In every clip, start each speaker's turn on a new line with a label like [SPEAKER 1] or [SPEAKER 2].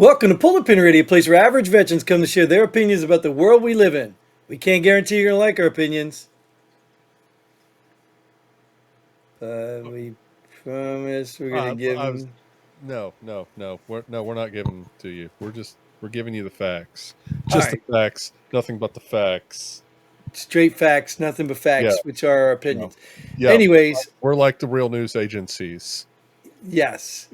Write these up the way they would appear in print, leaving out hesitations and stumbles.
[SPEAKER 1] Welcome to Pull the Pin Radio, a place where average veterans come to share their opinions about the world we live in. We can't guarantee you're going to like our opinions. We promise we're going to give
[SPEAKER 2] I was
[SPEAKER 1] them
[SPEAKER 2] no. We're not giving to you. We're giving you the facts.
[SPEAKER 1] All
[SPEAKER 2] Just the
[SPEAKER 1] right,
[SPEAKER 2] facts, nothing but the facts.
[SPEAKER 1] straight facts, nothing but
[SPEAKER 2] Yeah,
[SPEAKER 1] facts, which are our
[SPEAKER 2] no.
[SPEAKER 1] opinions.
[SPEAKER 2] Yeah,
[SPEAKER 1] Anyways,
[SPEAKER 2] we're like the real news agencies.
[SPEAKER 1] yes,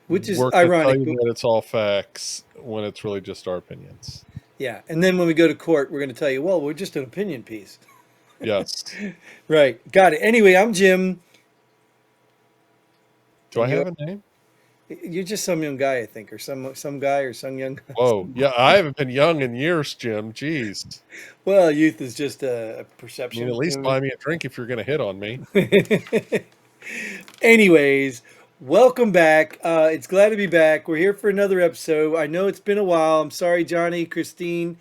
[SPEAKER 1] which is
[SPEAKER 2] We're going to tell
[SPEAKER 1] ironic.
[SPEAKER 2] you
[SPEAKER 1] But
[SPEAKER 2] that it's all facts when it's really just our opinions.
[SPEAKER 1] yeah, and then when we go to court, we're going to tell you, well, we're just an opinion piece.
[SPEAKER 2] Yes.
[SPEAKER 1] Right, got it. Anyway, I'm Jim,
[SPEAKER 2] Do I
[SPEAKER 1] and
[SPEAKER 2] have a name?
[SPEAKER 1] you're just some young guy, I think, or some guy or some young guy.
[SPEAKER 2] Whoa. Yeah, I haven't been young in years, Jim. Jeez.
[SPEAKER 1] Well, youth is just a
[SPEAKER 2] I mean, at
[SPEAKER 1] perception. You
[SPEAKER 2] least
[SPEAKER 1] know what
[SPEAKER 2] buy me a drink if you're going to hit on me.
[SPEAKER 1] I mean? Anyways, welcome back. It's glad to be back. We're here for another episode. I know it's been a while. I'm sorry, Johnny, Christine.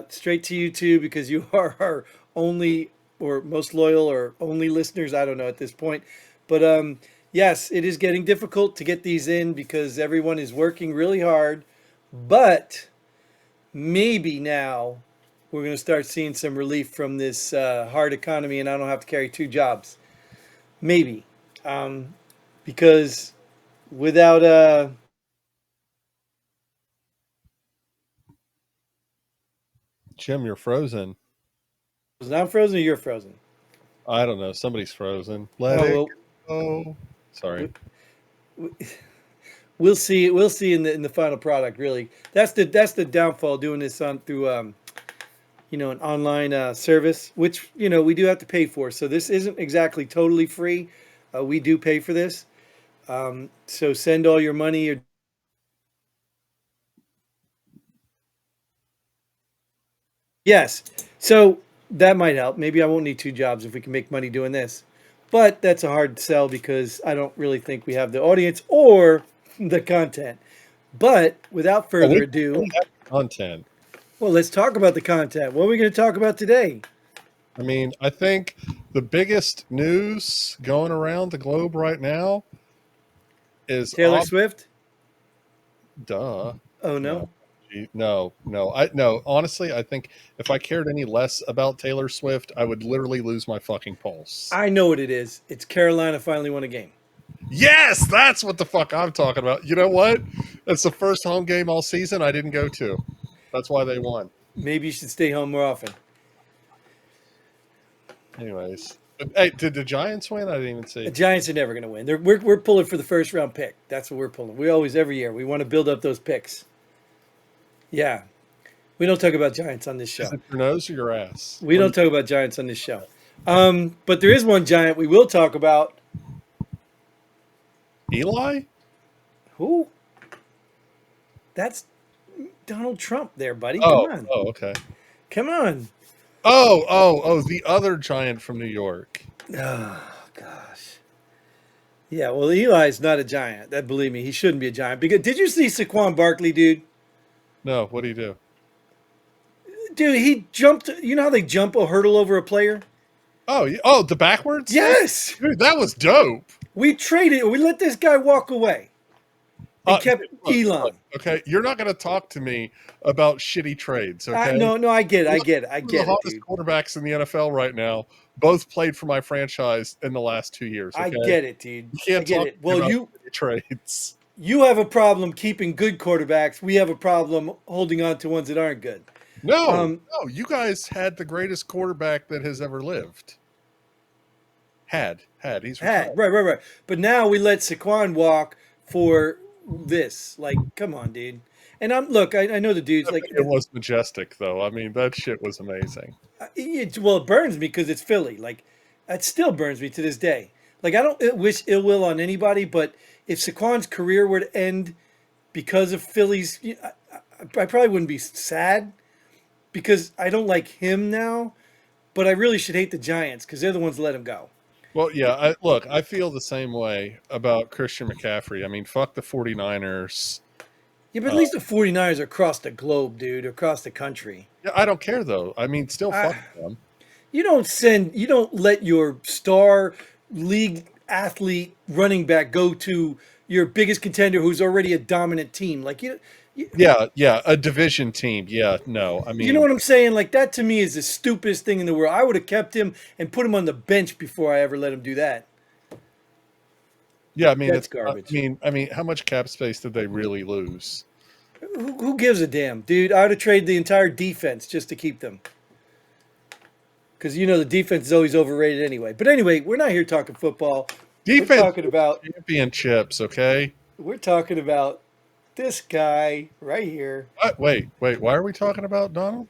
[SPEAKER 1] Straight to you two because you are our only or most loyal or only listeners. I don't know at this point. But yes, it is getting difficult to get these in because everyone is working really hard. But maybe now we're going to start seeing some relief from this hard economy and I don't have to carry two jobs. Maybe. Um, because without
[SPEAKER 2] Jim, you're frozen.
[SPEAKER 1] I'm frozen or you're frozen.
[SPEAKER 2] I don't know. Somebody's frozen. Let
[SPEAKER 1] Oh
[SPEAKER 2] it
[SPEAKER 1] well,
[SPEAKER 2] go. Sorry.
[SPEAKER 1] we'll see. We'll see in the final product. Really, that's the downfall doing this on through an online service, which we do have to pay for. So this isn't exactly totally free. We do pay for this. So send all your money. Yes. So that might help. Maybe I won't need two jobs if we can make money doing this. But that's a hard sell because I don't really think we have the audience or the content. But without
[SPEAKER 2] Oh,
[SPEAKER 1] further ado,
[SPEAKER 2] we have content.
[SPEAKER 1] well, let's talk about the content. What are we going to talk about today?
[SPEAKER 2] I mean, I think the biggest news going around the globe right now is
[SPEAKER 1] Taylor Swift?
[SPEAKER 2] duh.
[SPEAKER 1] Oh,
[SPEAKER 2] No,
[SPEAKER 1] no.
[SPEAKER 2] no. Honestly, I think if I cared any less about Taylor Swift, I would literally lose my fucking pulse.
[SPEAKER 1] I know what it is. It's Carolina finally won a game.
[SPEAKER 2] Yes, that's what the fuck I'm talking about. You know what? It's the first home game all season I didn't go to. That's why they won.
[SPEAKER 1] Maybe you should stay home more often.
[SPEAKER 2] Anyways, hey, did the Giants win? I didn't even
[SPEAKER 1] The
[SPEAKER 2] see.
[SPEAKER 1] Giants are never going to win. We're pulling for the first round pick. That's what we're pulling. We always, every year, we want to build up those picks. Yeah. We don't talk about Giants on this
[SPEAKER 2] Is
[SPEAKER 1] show.
[SPEAKER 2] it your nose or your ass?
[SPEAKER 1] We don't talk about Giants on this show. But there is one Giant we will talk about.
[SPEAKER 2] Eli?
[SPEAKER 1] Who? That's Donald Trump there, buddy. Come
[SPEAKER 2] Oh,
[SPEAKER 1] on.
[SPEAKER 2] okay.
[SPEAKER 1] Come on.
[SPEAKER 2] Oh, the other giant from New York.
[SPEAKER 1] Oh, gosh. Yeah, well, Eli's not a Giant. That, believe me, he shouldn't be a Giant. Because did you see Saquon Barkley, dude?
[SPEAKER 2] No, what do you do?
[SPEAKER 1] Dude, he jumped. You know how they jump a hurdle over a player?
[SPEAKER 2] Oh, the backwards?
[SPEAKER 1] Yes.
[SPEAKER 2] Dude, that was dope.
[SPEAKER 1] We traded. We let this guy walk away and kept Elon.
[SPEAKER 2] Okay, you're not going to talk to me about shitty trades, okay?
[SPEAKER 1] No, I get it. I
[SPEAKER 2] Two
[SPEAKER 1] get it. I
[SPEAKER 2] of the
[SPEAKER 1] get it,
[SPEAKER 2] hottest
[SPEAKER 1] dude.
[SPEAKER 2] quarterbacks in the NFL right now both played for my franchise in the last 2 years, okay?
[SPEAKER 1] I get it, dude.
[SPEAKER 2] You
[SPEAKER 1] I
[SPEAKER 2] can't
[SPEAKER 1] get
[SPEAKER 2] talk
[SPEAKER 1] it.
[SPEAKER 2] to me
[SPEAKER 1] Well,
[SPEAKER 2] about
[SPEAKER 1] you
[SPEAKER 2] shitty trades.
[SPEAKER 1] have a problem keeping good quarterbacks. We have a problem holding on to ones that aren't good.
[SPEAKER 2] No, you guys had the greatest quarterback that has ever lived. Had. He's retired.
[SPEAKER 1] Right. But now we let Saquon walk for this. Like, come on, dude. And I know the dude's like,
[SPEAKER 2] It was majestic, though. I mean, that shit was amazing.
[SPEAKER 1] it burns me because it's Philly. Like, it still burns me to this day. Like, I don't wish ill will on anybody, but if Saquon's career were to end because of Philly's, I probably wouldn't be sad because I don't like him now, but I really should hate the Giants because they're the ones that let him go.
[SPEAKER 2] Well, yeah, I feel the same way about Christian McCaffrey. I mean, fuck the 49ers.
[SPEAKER 1] Yeah, but at least the 49ers are across the globe, dude, across the country.
[SPEAKER 2] Yeah, I don't care, though. I mean, still fuck them.
[SPEAKER 1] You don't let your star league athlete running back go to your biggest contender who's already a dominant team. Like,
[SPEAKER 2] Yeah, a division team. Yeah, no, I
[SPEAKER 1] You know
[SPEAKER 2] mean,
[SPEAKER 1] what I'm saying? Like that to me is the stupidest thing in the world. I would have kept him and put him on the bench before I ever let him do that.
[SPEAKER 2] yeah, I mean,
[SPEAKER 1] That's
[SPEAKER 2] it's.
[SPEAKER 1] garbage.
[SPEAKER 2] I mean, how much cap space did they really lose?
[SPEAKER 1] Who gives a damn, dude? I would have traded the entire defense just to keep them. Because you know the defense is always overrated anyway. But anyway, we're not here talking football. We're
[SPEAKER 2] Defense
[SPEAKER 1] talking about
[SPEAKER 2] championships. Okay.
[SPEAKER 1] we're talking about this guy right here.
[SPEAKER 2] What? Wait. Why are we talking about Donald?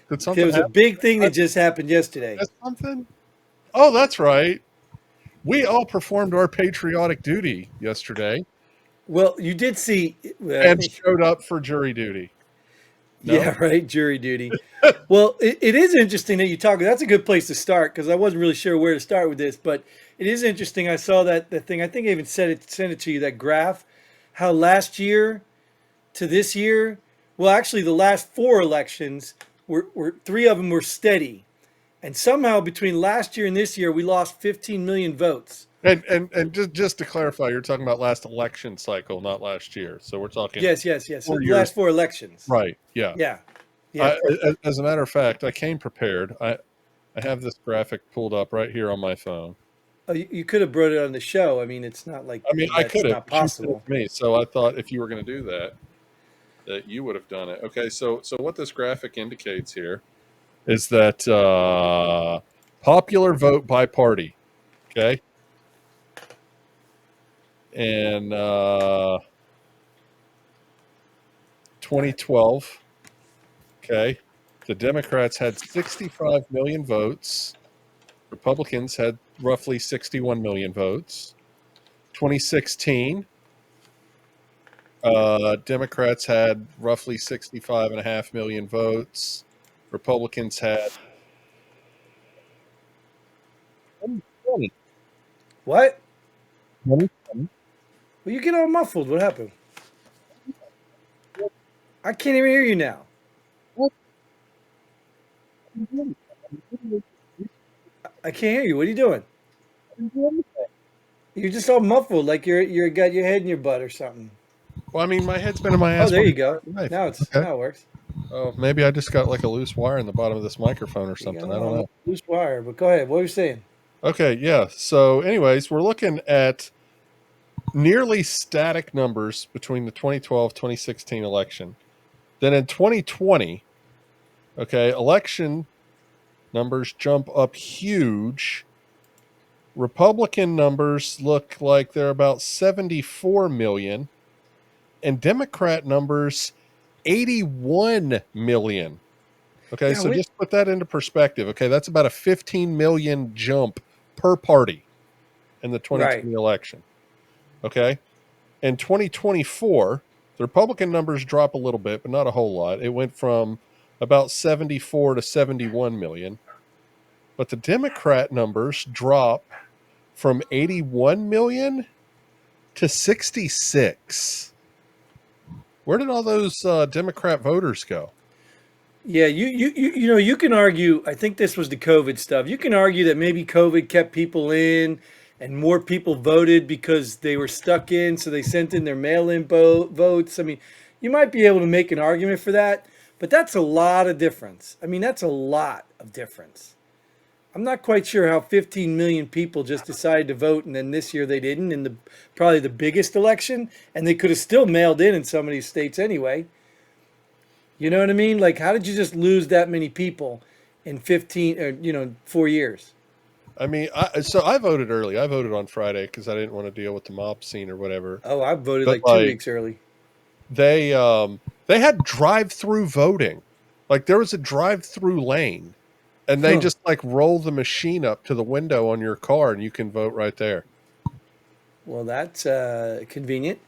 [SPEAKER 2] Did
[SPEAKER 1] There
[SPEAKER 2] something
[SPEAKER 1] was a
[SPEAKER 2] happen?
[SPEAKER 1] big thing
[SPEAKER 2] I
[SPEAKER 1] that just happened yesterday.
[SPEAKER 2] missed something? Oh, that's right. We all performed our patriotic duty yesterday
[SPEAKER 1] Well, you did see,
[SPEAKER 2] and showed up for jury duty. No?
[SPEAKER 1] yeah, right, jury duty. Well, it is interesting that you talk. That's a good place to start because I wasn't really sure where to start with this, but it is interesting. I saw that thing. I think I even sent it to you that graph, how last year to this year, well, actually, the last four elections were three of them were steady, and somehow between last year and this year, we lost 15 million votes.
[SPEAKER 2] And just to clarify, you're talking about last election cycle, not last year. So we're talking
[SPEAKER 1] Yes. So
[SPEAKER 2] 4 years.
[SPEAKER 1] last four elections.
[SPEAKER 2] Right. Yeah.
[SPEAKER 1] Yeah, yeah.
[SPEAKER 2] As a matter of fact, I came prepared. I have this graphic pulled up right here on my phone.
[SPEAKER 1] Oh, you could have brought it on the show. I mean, it's not like
[SPEAKER 2] I mean, I
[SPEAKER 1] that's
[SPEAKER 2] could have,
[SPEAKER 1] not
[SPEAKER 2] but you sent
[SPEAKER 1] possible.
[SPEAKER 2] it to me, so I thought if you were going to do that, that you would have done it. Okay, so what this graphic indicates here is that popular vote by party. Okay, and 2012. Okay, the Democrats had 65 million votes. Republicans had roughly 61 million votes. 2016, Democrats had roughly 65.5 million votes. Republicans had 20.
[SPEAKER 1] What? Well, you get all muffled. What happened? I can't even hear you now. I can't hear you. What are you doing? You're just all muffled, like you're got your head in your butt or something.
[SPEAKER 2] Well, I mean, my head's been in my
[SPEAKER 1] Oh,
[SPEAKER 2] ass
[SPEAKER 1] there
[SPEAKER 2] my
[SPEAKER 1] you go.
[SPEAKER 2] entire life. Okay.
[SPEAKER 1] Now it works.
[SPEAKER 2] Oh, maybe I just got like a loose wire in the bottom of this microphone or
[SPEAKER 1] You got
[SPEAKER 2] something.
[SPEAKER 1] a
[SPEAKER 2] I don't
[SPEAKER 1] little
[SPEAKER 2] know.
[SPEAKER 1] loose wire, but go ahead. What were you saying?
[SPEAKER 2] Okay, yeah. So, anyways, we're looking at nearly static numbers between the 2012 2016 election. Then in 2020, okay, election numbers jump up huge. Republican numbers look like they're about 74 million, and Democrat numbers 81 million. Okay,
[SPEAKER 1] Yeah,
[SPEAKER 2] so just put that into perspective. Okay, that's about a 15 million jump per party in the
[SPEAKER 1] right.
[SPEAKER 2] 2020 election. Okay, in 2024, the Republican numbers drop a little bit, but not a whole lot. It went from about 74 to 71 million, but the Democrat numbers drop from 81 million to 66. Where did all those Democrat voters go?
[SPEAKER 1] Yeah, you know you can argue. I think this was the COVID stuff. You can argue that maybe COVID kept people in, and more people voted because they were stuck in, so they sent in their mail-in votes. I mean, you might be able to make an argument for that, but that's a lot of difference. I mean, that's a lot of difference. I'm not quite sure how 15 million people just decided to vote, and then this year they didn't in the probably the biggest election, and they could have still mailed in some of these states anyway. You know what I mean? Like, how did you just lose that many people in 15 or 4 years?
[SPEAKER 2] I mean, so I voted early. I voted on Friday because I didn't want to deal with the mob scene or whatever.
[SPEAKER 1] Oh, I voted
[SPEAKER 2] But
[SPEAKER 1] like two
[SPEAKER 2] like
[SPEAKER 1] weeks early.
[SPEAKER 2] they had drive-through voting. Like there was a drive-through lane, and they
[SPEAKER 1] Huh.
[SPEAKER 2] just like roll the machine up to the window on your car, and you can vote right there.
[SPEAKER 1] Well, that's convenient.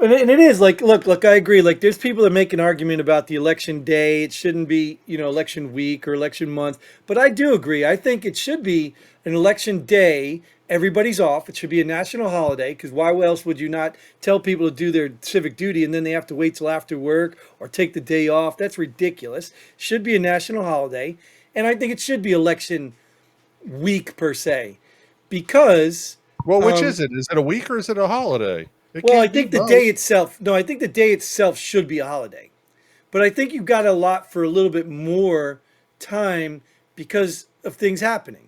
[SPEAKER 1] And it is like, look, I agree. Like, there's people that make an argument about the election day. It shouldn't be, election week or election month. But I do agree. I think it should be an election day. Everybody's off. It should be a national holiday because why else would you not tell people to do their civic duty and then they have to wait till after work or take the day off? That's ridiculous. Should be a national holiday. And I think it should be election week per se because
[SPEAKER 2] Well, which is it? Is it a week or is it a holiday? It
[SPEAKER 1] Well, I
[SPEAKER 2] can't be
[SPEAKER 1] think the
[SPEAKER 2] both.
[SPEAKER 1] day itself. No, I think the day itself should be a holiday. But I think you got a lot for a little bit more time because of things happening.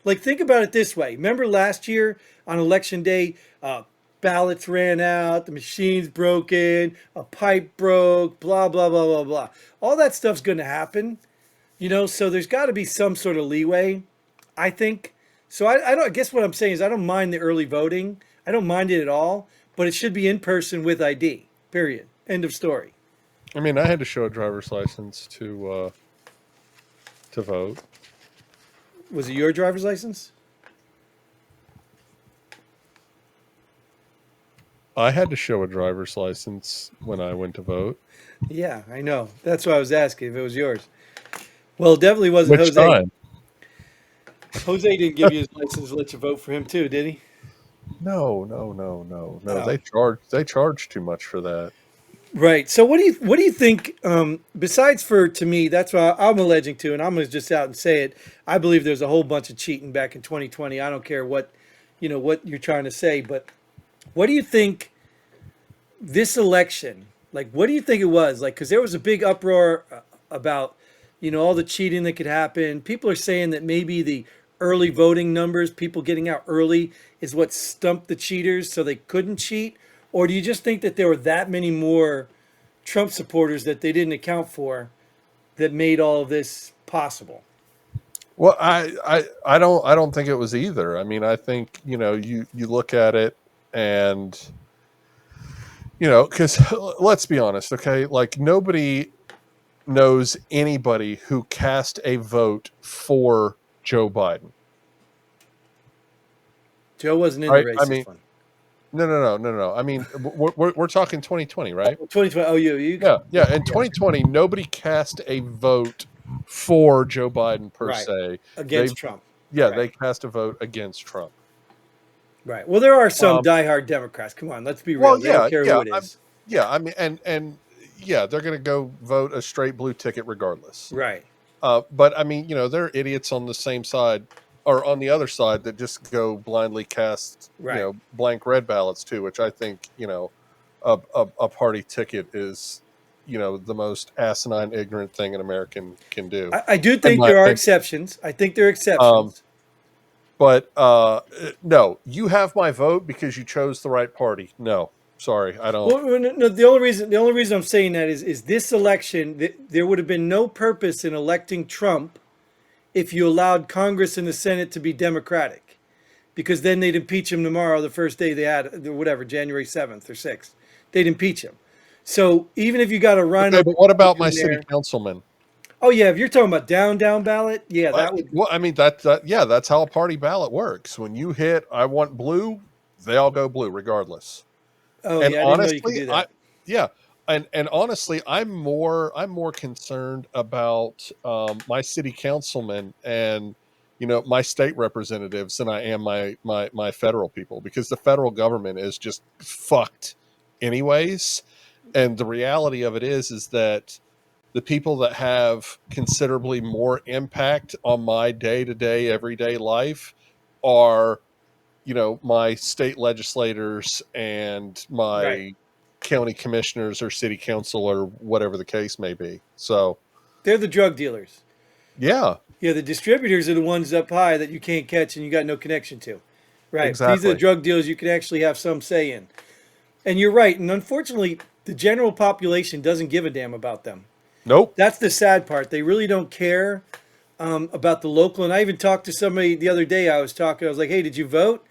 [SPEAKER 1] Like, think about it this way. Remember last year on election day, ballots ran out, the machine's broken, a pipe broke, blah, blah, blah, blah, blah. All that stuff's going to happen, so there's got to be some sort of leeway, I think. So I don't, I guess what I'm saying is I don't mind the early voting. I don't mind it at all, but it should be in person with ID, period. End of story.
[SPEAKER 2] I mean, I had to show a driver's license to vote.
[SPEAKER 1] Was it your driver's license?
[SPEAKER 2] I had to show a driver's license when I went to vote.
[SPEAKER 1] Yeah, I know. That's why I was asking if it was yours. Well, it definitely wasn't
[SPEAKER 2] Which
[SPEAKER 1] Jose.
[SPEAKER 2] time?
[SPEAKER 1] Jose didn't give you his license to let you vote for him too, did he?
[SPEAKER 2] No, no, no, no, no.
[SPEAKER 1] Oh,
[SPEAKER 2] They charge too much for that.
[SPEAKER 1] right. So what do you think? Besides for to me, that's what I'm alleging to, and I'm gonna just out and say it. I believe there's a whole bunch of cheating back in 2020. I don't care what you're trying to say, but what do you think this election? Like, what do you think it was? Like, because there was a big uproar about all the cheating that could happen. People are saying that maybe the early voting numbers, people getting out early, is what stumped the cheaters so they couldn't cheat. Or do you just think that there were that many more Trump supporters that they didn't account for that made all of this possible?
[SPEAKER 2] Well, I don't think it was either. I mean, I think you look at it and because let's be honest, okay, like nobody knows anybody who cast a vote for Joe Biden,
[SPEAKER 1] Joe wasn't in the
[SPEAKER 2] right?
[SPEAKER 1] race
[SPEAKER 2] I
[SPEAKER 1] this
[SPEAKER 2] mean,
[SPEAKER 1] one.
[SPEAKER 2] no, no, no, no, no. I mean, we're talking 2020, right?
[SPEAKER 1] 2020. Oh, you
[SPEAKER 2] Yeah, yeah. In
[SPEAKER 1] yeah,
[SPEAKER 2] 2020, nobody cast a vote for Joe Biden per
[SPEAKER 1] right,
[SPEAKER 2] se. They,
[SPEAKER 1] against Trump.
[SPEAKER 2] yeah,
[SPEAKER 1] Right.
[SPEAKER 2] they cast a vote against Trump.
[SPEAKER 1] Right. Well, there are some
[SPEAKER 2] Um,
[SPEAKER 1] diehard Democrats. Come on, let's be
[SPEAKER 2] well,
[SPEAKER 1] real. They don't
[SPEAKER 2] yeah,
[SPEAKER 1] care who
[SPEAKER 2] yeah,
[SPEAKER 1] it is.
[SPEAKER 2] yeah. I mean, and yeah, they're going to go vote a straight blue ticket regardless.
[SPEAKER 1] Right.
[SPEAKER 2] But I mean, there are idiots on the same side or on the other side that just go blindly cast,
[SPEAKER 1] Right.
[SPEAKER 2] blank red ballots too, which I think, a party ticket is, the most asinine, ignorant thing an American can do,
[SPEAKER 1] I do
[SPEAKER 2] in
[SPEAKER 1] think
[SPEAKER 2] my
[SPEAKER 1] there are
[SPEAKER 2] opinion.
[SPEAKER 1] exceptions. I think there are
[SPEAKER 2] Um,
[SPEAKER 1] exceptions.
[SPEAKER 2] but no, you have my vote because you chose the right party. No, sorry, I don't.
[SPEAKER 1] Well, no, the only reason I'm saying that is this election. There would have been no purpose in electing Trump if you allowed Congress and the Senate to be Democratic, because then they'd impeach him tomorrow, the first day they had whatever January 7th or 6th. They'd impeach him. So even if you got a
[SPEAKER 2] Okay,
[SPEAKER 1] Rhino
[SPEAKER 2] but what about my
[SPEAKER 1] in
[SPEAKER 2] city
[SPEAKER 1] there,
[SPEAKER 2] councilman?
[SPEAKER 1] oh yeah, if you're talking about down ballot, yeah, that would.
[SPEAKER 2] Well, I mean yeah, that's how a party ballot works. When you hit, I want blue, they all go blue regardless.
[SPEAKER 1] Oh
[SPEAKER 2] And
[SPEAKER 1] yeah, I didn't know you could
[SPEAKER 2] honestly,
[SPEAKER 1] do that.
[SPEAKER 2] yeah, and honestly, I'm more concerned about my city councilmen and my state representatives than I am my federal people, because the federal government is just fucked anyways. And the reality of it is that the people that have considerably more impact on my day-to-day everyday life are my state legislators and
[SPEAKER 1] Right.
[SPEAKER 2] my county commissioners or city council or whatever the case may be. So
[SPEAKER 1] They're the drug dealers.
[SPEAKER 2] yeah,
[SPEAKER 1] Yeah, the distributors are the ones up high that you can't catch and you got no connection to. Right. These are the
[SPEAKER 2] exactly.
[SPEAKER 1] drug dealers you can actually have some say in. And you're right. And unfortunately, the general population doesn't give a damn about them.
[SPEAKER 2] Nope.
[SPEAKER 1] That's the sad part. They really don't care about the local. And I even talked to somebody the other day. I was like, hey, did you vote?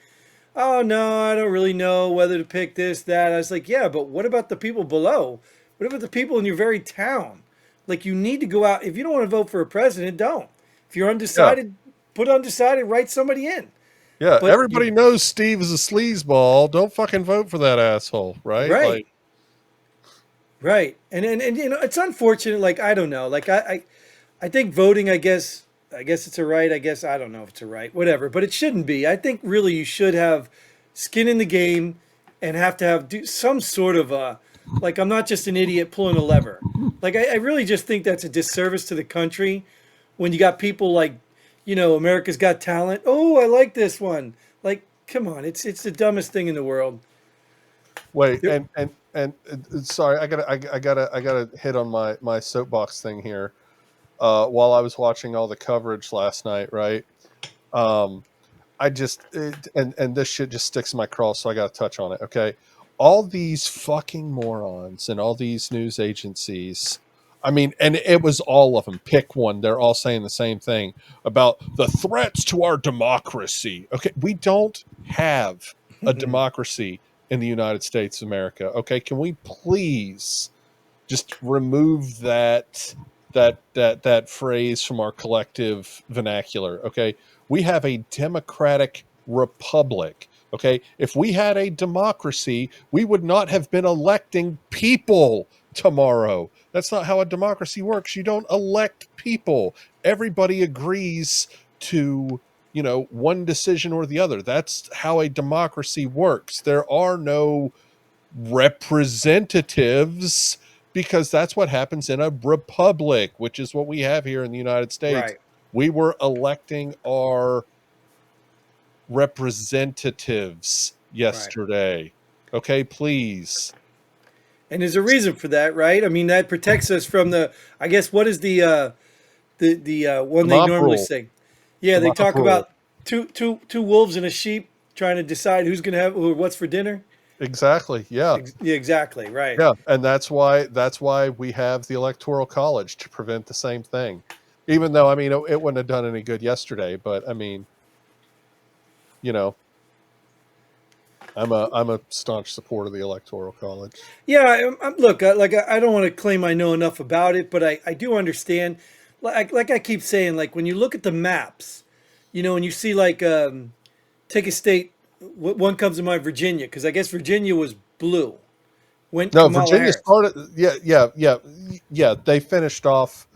[SPEAKER 1] Oh, no, I don't really know whether to pick this, that. I was like, yeah, but what about the people below? What about the people in your very town? Like, you need to go out. If you don't want to vote for a president, don't. If you're
[SPEAKER 2] Yeah.
[SPEAKER 1] undecided, put undecided, write somebody in.
[SPEAKER 2] Yeah.
[SPEAKER 1] But
[SPEAKER 2] Everybody knows Steve is a sleazeball. Don't fucking vote for that asshole, right?
[SPEAKER 1] right,
[SPEAKER 2] Like,
[SPEAKER 1] right. And it's unfortunate. Like, I don't know. Like, I think voting, I guess it's a right. I guess I don't know if it's a right, whatever, but it shouldn't be. I think really you should have skin in the game and have to have some sort of a, like, I'm not just an idiot pulling a lever. Like, I really just think that's a disservice to the country when you got people like, America's Got Talent. Oh, I like this one. Like, come on, it's the dumbest thing in the world.
[SPEAKER 2] Wait, and sorry, I gotta hit on my soapbox thing here. While I was watching all the coverage last night, right? Um, and this shit just sticks in my craw, so I got to touch on it. Okay, all these fucking morons and all these news agencies. I mean, and it was all of them. Pick one. They're all saying the same thing about the threats to our democracy. Okay, we don't have a democracy in the United States of America. Okay, can we please just remove that phrase from our collective vernacular? Okay, we have a democratic republic. Okay, if we had a democracy, we would not have been electing people tomorrow. That's not how a democracy works. You don't elect people. Everybody agrees to, one decision or the other. That's how a democracy works. There are no representatives, because that's what happens in a republic, which is what we have here in the United States.
[SPEAKER 1] Right,
[SPEAKER 2] We were electing our representatives
[SPEAKER 1] right.
[SPEAKER 2] yesterday. Okay, please.
[SPEAKER 1] And there's a reason for that, right? I mean, that protects us from the. I guess what is the one
[SPEAKER 2] The
[SPEAKER 1] they
[SPEAKER 2] mob
[SPEAKER 1] normally
[SPEAKER 2] rule.
[SPEAKER 1] say? Yeah,
[SPEAKER 2] The
[SPEAKER 1] they
[SPEAKER 2] mob
[SPEAKER 1] talk
[SPEAKER 2] rule.
[SPEAKER 1] about two wolves and a sheep trying to decide who's gonna have or what's for dinner.
[SPEAKER 2] Exactly. Yeah.
[SPEAKER 1] Yeah, exactly. Right.
[SPEAKER 2] Yeah. And that's why we have the electoral college, to prevent the same thing. Even though, I mean, it wouldn't have done any good yesterday, but I mean, you know, I'm a staunch supporter of the electoral college.
[SPEAKER 1] Yeah. Look, I don't want to claim I know enough about it, but I do understand. Like I keep saying, like when you look at the maps, and you see like take a state. One comes to mind, Virginia, because I guess Virginia was blue. Went
[SPEAKER 2] No,
[SPEAKER 1] Kamala
[SPEAKER 2] Virginia
[SPEAKER 1] Harris.
[SPEAKER 2] started. Yeah, yeah, yeah, yeah. They finished off.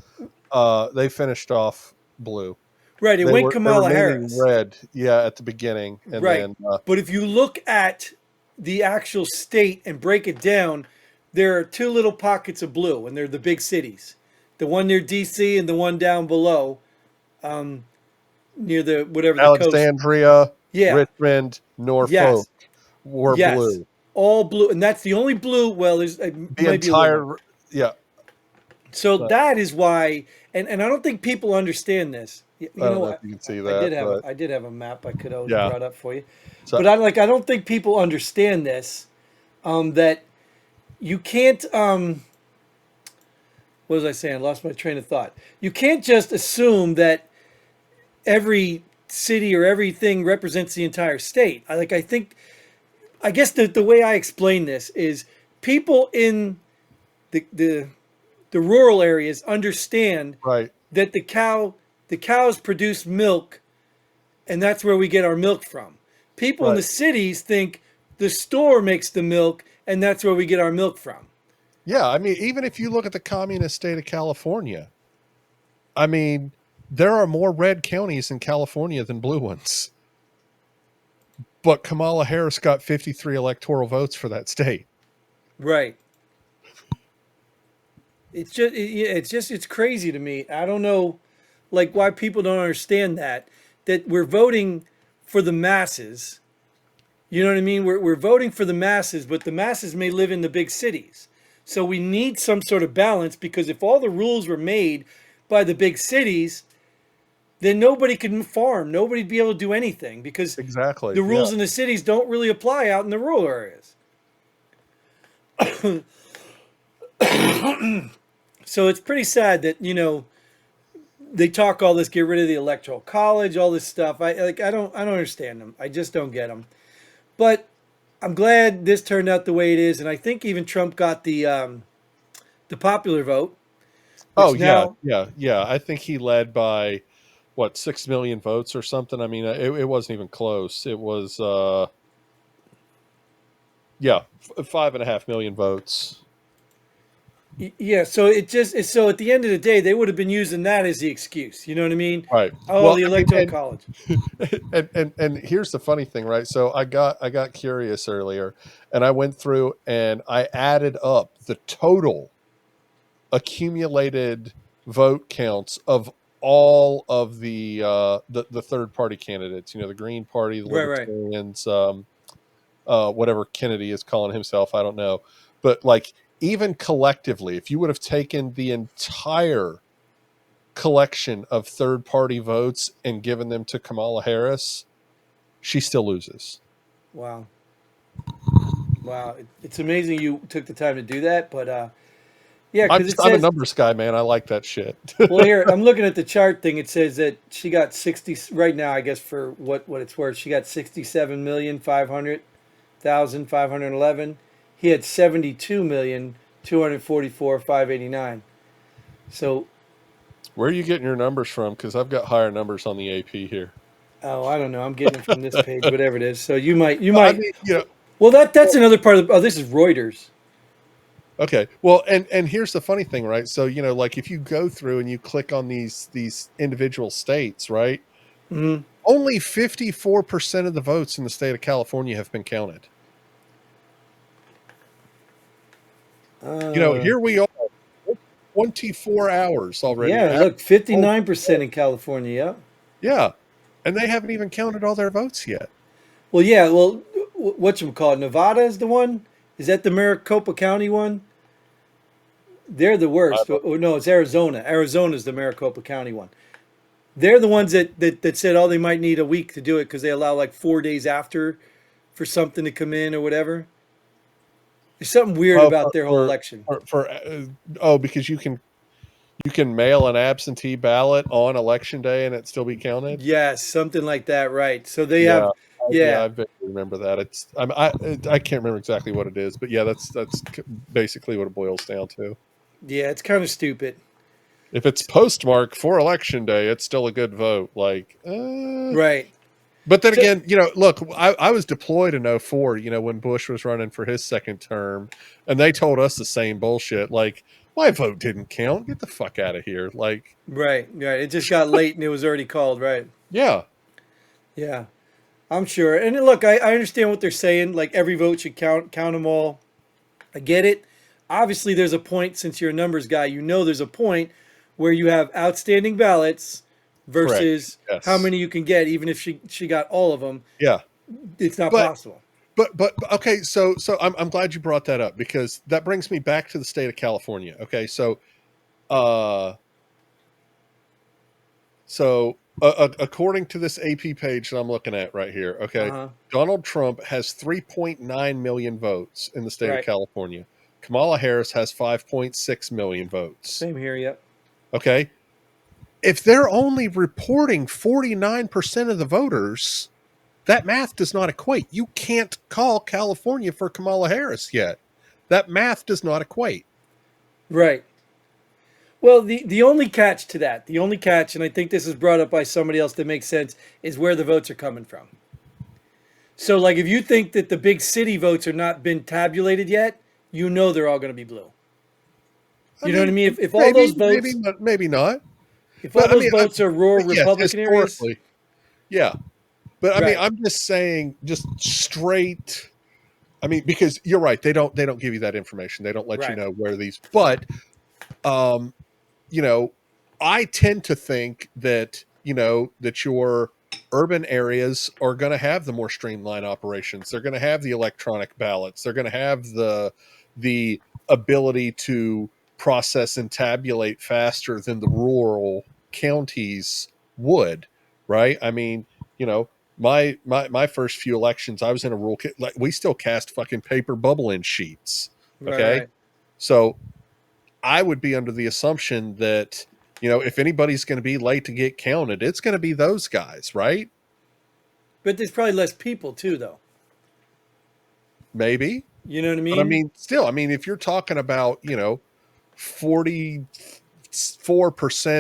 [SPEAKER 2] They finished off blue.
[SPEAKER 1] Right. It
[SPEAKER 2] They
[SPEAKER 1] went
[SPEAKER 2] were
[SPEAKER 1] Kamala
[SPEAKER 2] leaning
[SPEAKER 1] Harris.
[SPEAKER 2] red. Yeah, at the beginning, and
[SPEAKER 1] Right.
[SPEAKER 2] then
[SPEAKER 1] But if you look at the actual state and break it down, there are two little pockets of blue, and they're the big cities. The one near DC and the one down below, near the whatever the coast.
[SPEAKER 2] Alexandria,
[SPEAKER 1] Yeah.
[SPEAKER 2] Richmond, Norfolk
[SPEAKER 1] Yes.
[SPEAKER 2] were
[SPEAKER 1] Yes.
[SPEAKER 2] blue.
[SPEAKER 1] All blue, and that's the only blue. Well, there's
[SPEAKER 2] The
[SPEAKER 1] maybe a little more.
[SPEAKER 2] entire. Yeah,
[SPEAKER 1] So
[SPEAKER 2] I
[SPEAKER 1] that is why, and I don't think people understand this. You
[SPEAKER 2] don't
[SPEAKER 1] know,
[SPEAKER 2] know if you can see
[SPEAKER 1] I
[SPEAKER 2] that,
[SPEAKER 1] did have
[SPEAKER 2] but
[SPEAKER 1] I did have a map I could always
[SPEAKER 2] yeah.
[SPEAKER 1] brought up for you,
[SPEAKER 2] So
[SPEAKER 1] but I don't think people understand this. That you can't. What was I saying? I lost my train of thought. You can't just assume that every city or everything represents the entire state. I think I guess the way I explain this is people in the the the rural areas understand
[SPEAKER 2] right.
[SPEAKER 1] that the cows produce milk and that's where we get our milk from. People in
[SPEAKER 2] Right.
[SPEAKER 1] the cities think the store makes the milk and that's where we get our milk from.
[SPEAKER 2] Yeah, I mean, even if you look at the communist state of California, I mean, there are more red counties in California than blue ones. But Kamala Harris got 53 electoral votes for that state.
[SPEAKER 1] Right. It's crazy to me. I don't know like why people don't understand that we're voting for the masses. You know what I mean? We're voting for the masses, but the masses may live in the big cities. So we need some sort of balance because if all the rules were made by the big cities, then nobody could farm. Nobody'd be able to do anything because
[SPEAKER 2] Exactly.
[SPEAKER 1] the
[SPEAKER 2] Yeah.
[SPEAKER 1] rules in the cities don't really apply out in the rural areas. So it's pretty sad that, they talk all this get rid of the electoral college, all this stuff. I don't understand them. I just don't get them. But I'm glad this turned out the way it is, and I think even Trump got the popular vote,
[SPEAKER 2] Oh
[SPEAKER 1] which
[SPEAKER 2] yeah,
[SPEAKER 1] now
[SPEAKER 2] yeah, yeah. I think he led by what, 6 million votes or something. I mean, it wasn't even close. It was yeah, 5.5 million votes.
[SPEAKER 1] yeah. So so at the end of the day, they would have been using that as the excuse. You know what I mean?
[SPEAKER 2] Right.
[SPEAKER 1] Oh,
[SPEAKER 2] Well,
[SPEAKER 1] the
[SPEAKER 2] I mean,
[SPEAKER 1] electoral college.
[SPEAKER 2] and here's the funny thing, right? So I got curious earlier, and I went through and I added up the total accumulated vote counts of all of the third party candidates. The Green Party, the
[SPEAKER 1] Right, right.
[SPEAKER 2] Libertarians, whatever Kennedy is calling himself, I don't know. But like, even collectively, if you would have taken the entire collection of third party votes and given them to Kamala Harris, she still loses.
[SPEAKER 1] Wow. Wow. It's amazing you took the time to do that, but yeah, because it
[SPEAKER 2] I'm a
[SPEAKER 1] says,
[SPEAKER 2] numbers guy, man. I like that shit.
[SPEAKER 1] well, here, I'm looking at the chart thing. It says that she got 60 right now, I guess for what it's worth. She got 67,500,511. He had 72,244,589. So,
[SPEAKER 2] Where are you getting your numbers from? Because I've got higher numbers on the AP here.
[SPEAKER 1] oh, I don't know. I'm getting it from this page, whatever it is. So you
[SPEAKER 2] I
[SPEAKER 1] might.
[SPEAKER 2] mean,
[SPEAKER 1] Well, that's another part of. Oh, this is Reuters.
[SPEAKER 2] okay. Well, and here's the funny thing, right? So, like if you go through and you click on these individual states, right?
[SPEAKER 1] Hmm.
[SPEAKER 2] Only 54% of the votes in the state of California have been counted.
[SPEAKER 1] Uh,
[SPEAKER 2] Here we are, 24 hours already.
[SPEAKER 1] yeah. Look, 59% in California. Yeah.
[SPEAKER 2] Yeah. And they haven't even counted all their votes yet.
[SPEAKER 1] Well, yeah. Well, what you call it? Nevada is the one. Is that the Maricopa County one? They're the
[SPEAKER 2] I
[SPEAKER 1] worst.
[SPEAKER 2] don't,
[SPEAKER 1] Or no, it's Arizona. Arizona's the Maricopa County one. They're the ones that said, oh, they might need a week to do it because they allow like 4 days after for something to come in or whatever. There's something weird
[SPEAKER 2] oh,
[SPEAKER 1] about their whole election.
[SPEAKER 2] because you can mail an absentee ballot on election day and it still be counted.
[SPEAKER 1] Yes, something like that, right? So they
[SPEAKER 2] Yeah,
[SPEAKER 1] have,
[SPEAKER 2] yeah,
[SPEAKER 1] yeah,
[SPEAKER 2] I vaguely remember that. I can't remember exactly what it is, but yeah, that's basically what it boils down to.
[SPEAKER 1] yeah, it's kind of stupid,
[SPEAKER 2] If it's postmarked for election day, it's still a good vote. Like,
[SPEAKER 1] right?
[SPEAKER 2] but then
[SPEAKER 1] So,
[SPEAKER 2] again, look, I was deployed in '04, when Bush was running for his second term, and they told us the same bullshit. Like, my vote didn't count. Get the fuck out of here. Like,
[SPEAKER 1] right, right. It just got late and it was already called, right?
[SPEAKER 2] yeah,
[SPEAKER 1] Yeah, I'm sure. And look, I understand what they're saying. Like every vote should count them all. I get it. Obviously, there's a point, since you're a numbers guy, there's a point where you have outstanding ballots
[SPEAKER 2] correct.
[SPEAKER 1] versus how
[SPEAKER 2] Yes.
[SPEAKER 1] many you can get, even if she got all of them.
[SPEAKER 2] Yeah.
[SPEAKER 1] It's not
[SPEAKER 2] But
[SPEAKER 1] possible.
[SPEAKER 2] but okay, so I'm glad you brought that up because that brings me back to the state of California. Okay, uh according to this AP page that I'm looking at right here,
[SPEAKER 1] Uh
[SPEAKER 2] okay,
[SPEAKER 1] huh.
[SPEAKER 2] Donald Trump has 3.9 million votes in the state of
[SPEAKER 1] Right.
[SPEAKER 2] California. Kamala Harris has 5.6 million votes.
[SPEAKER 1] Same here. Yep.
[SPEAKER 2] Okay, if they're only reporting 49% of the voters, that math does not equate. You can't call California for Kamala Harris yet. That math does not equate.
[SPEAKER 1] Right. Well, the only catch to that, the only catch, and I think this is brought up by somebody else that makes sense, is where the votes are coming from. So, like, if you think that the big city votes are not been tabulated yet, they're all going to be blue.
[SPEAKER 2] I
[SPEAKER 1] You know what I
[SPEAKER 2] mean,
[SPEAKER 1] mean? If all
[SPEAKER 2] maybe,
[SPEAKER 1] those
[SPEAKER 2] maybe,
[SPEAKER 1] votes,
[SPEAKER 2] maybe not.
[SPEAKER 1] if all
[SPEAKER 2] But I
[SPEAKER 1] those
[SPEAKER 2] mean,
[SPEAKER 1] votes are rural
[SPEAKER 2] but yes,
[SPEAKER 1] Republican areas,
[SPEAKER 2] historically, yeah. But I mean,
[SPEAKER 1] right,
[SPEAKER 2] I'm just saying, just straight. I mean, because you're right, they don't give you that information. They don't let you
[SPEAKER 1] right,
[SPEAKER 2] know where these. But um, you know, I tend to think that that your urban areas are going to have the more streamlined operations. They're going to have the electronic ballots. They're going to have the ability to process and tabulate faster than the rural counties would, right? I mean, you know, my first few elections, I was in a rural like we still cast fucking paper bubble in sheets.
[SPEAKER 1] right,
[SPEAKER 2] Okay.
[SPEAKER 1] right.
[SPEAKER 2] So I would be under the assumption that, if anybody's going to be late to get counted, it's going to be those guys, right?
[SPEAKER 1] But there's probably less people too, though.
[SPEAKER 2] Maybe.
[SPEAKER 1] You know what I
[SPEAKER 2] But I
[SPEAKER 1] mean?
[SPEAKER 2] mean, still, I mean, if you're talking about, 44%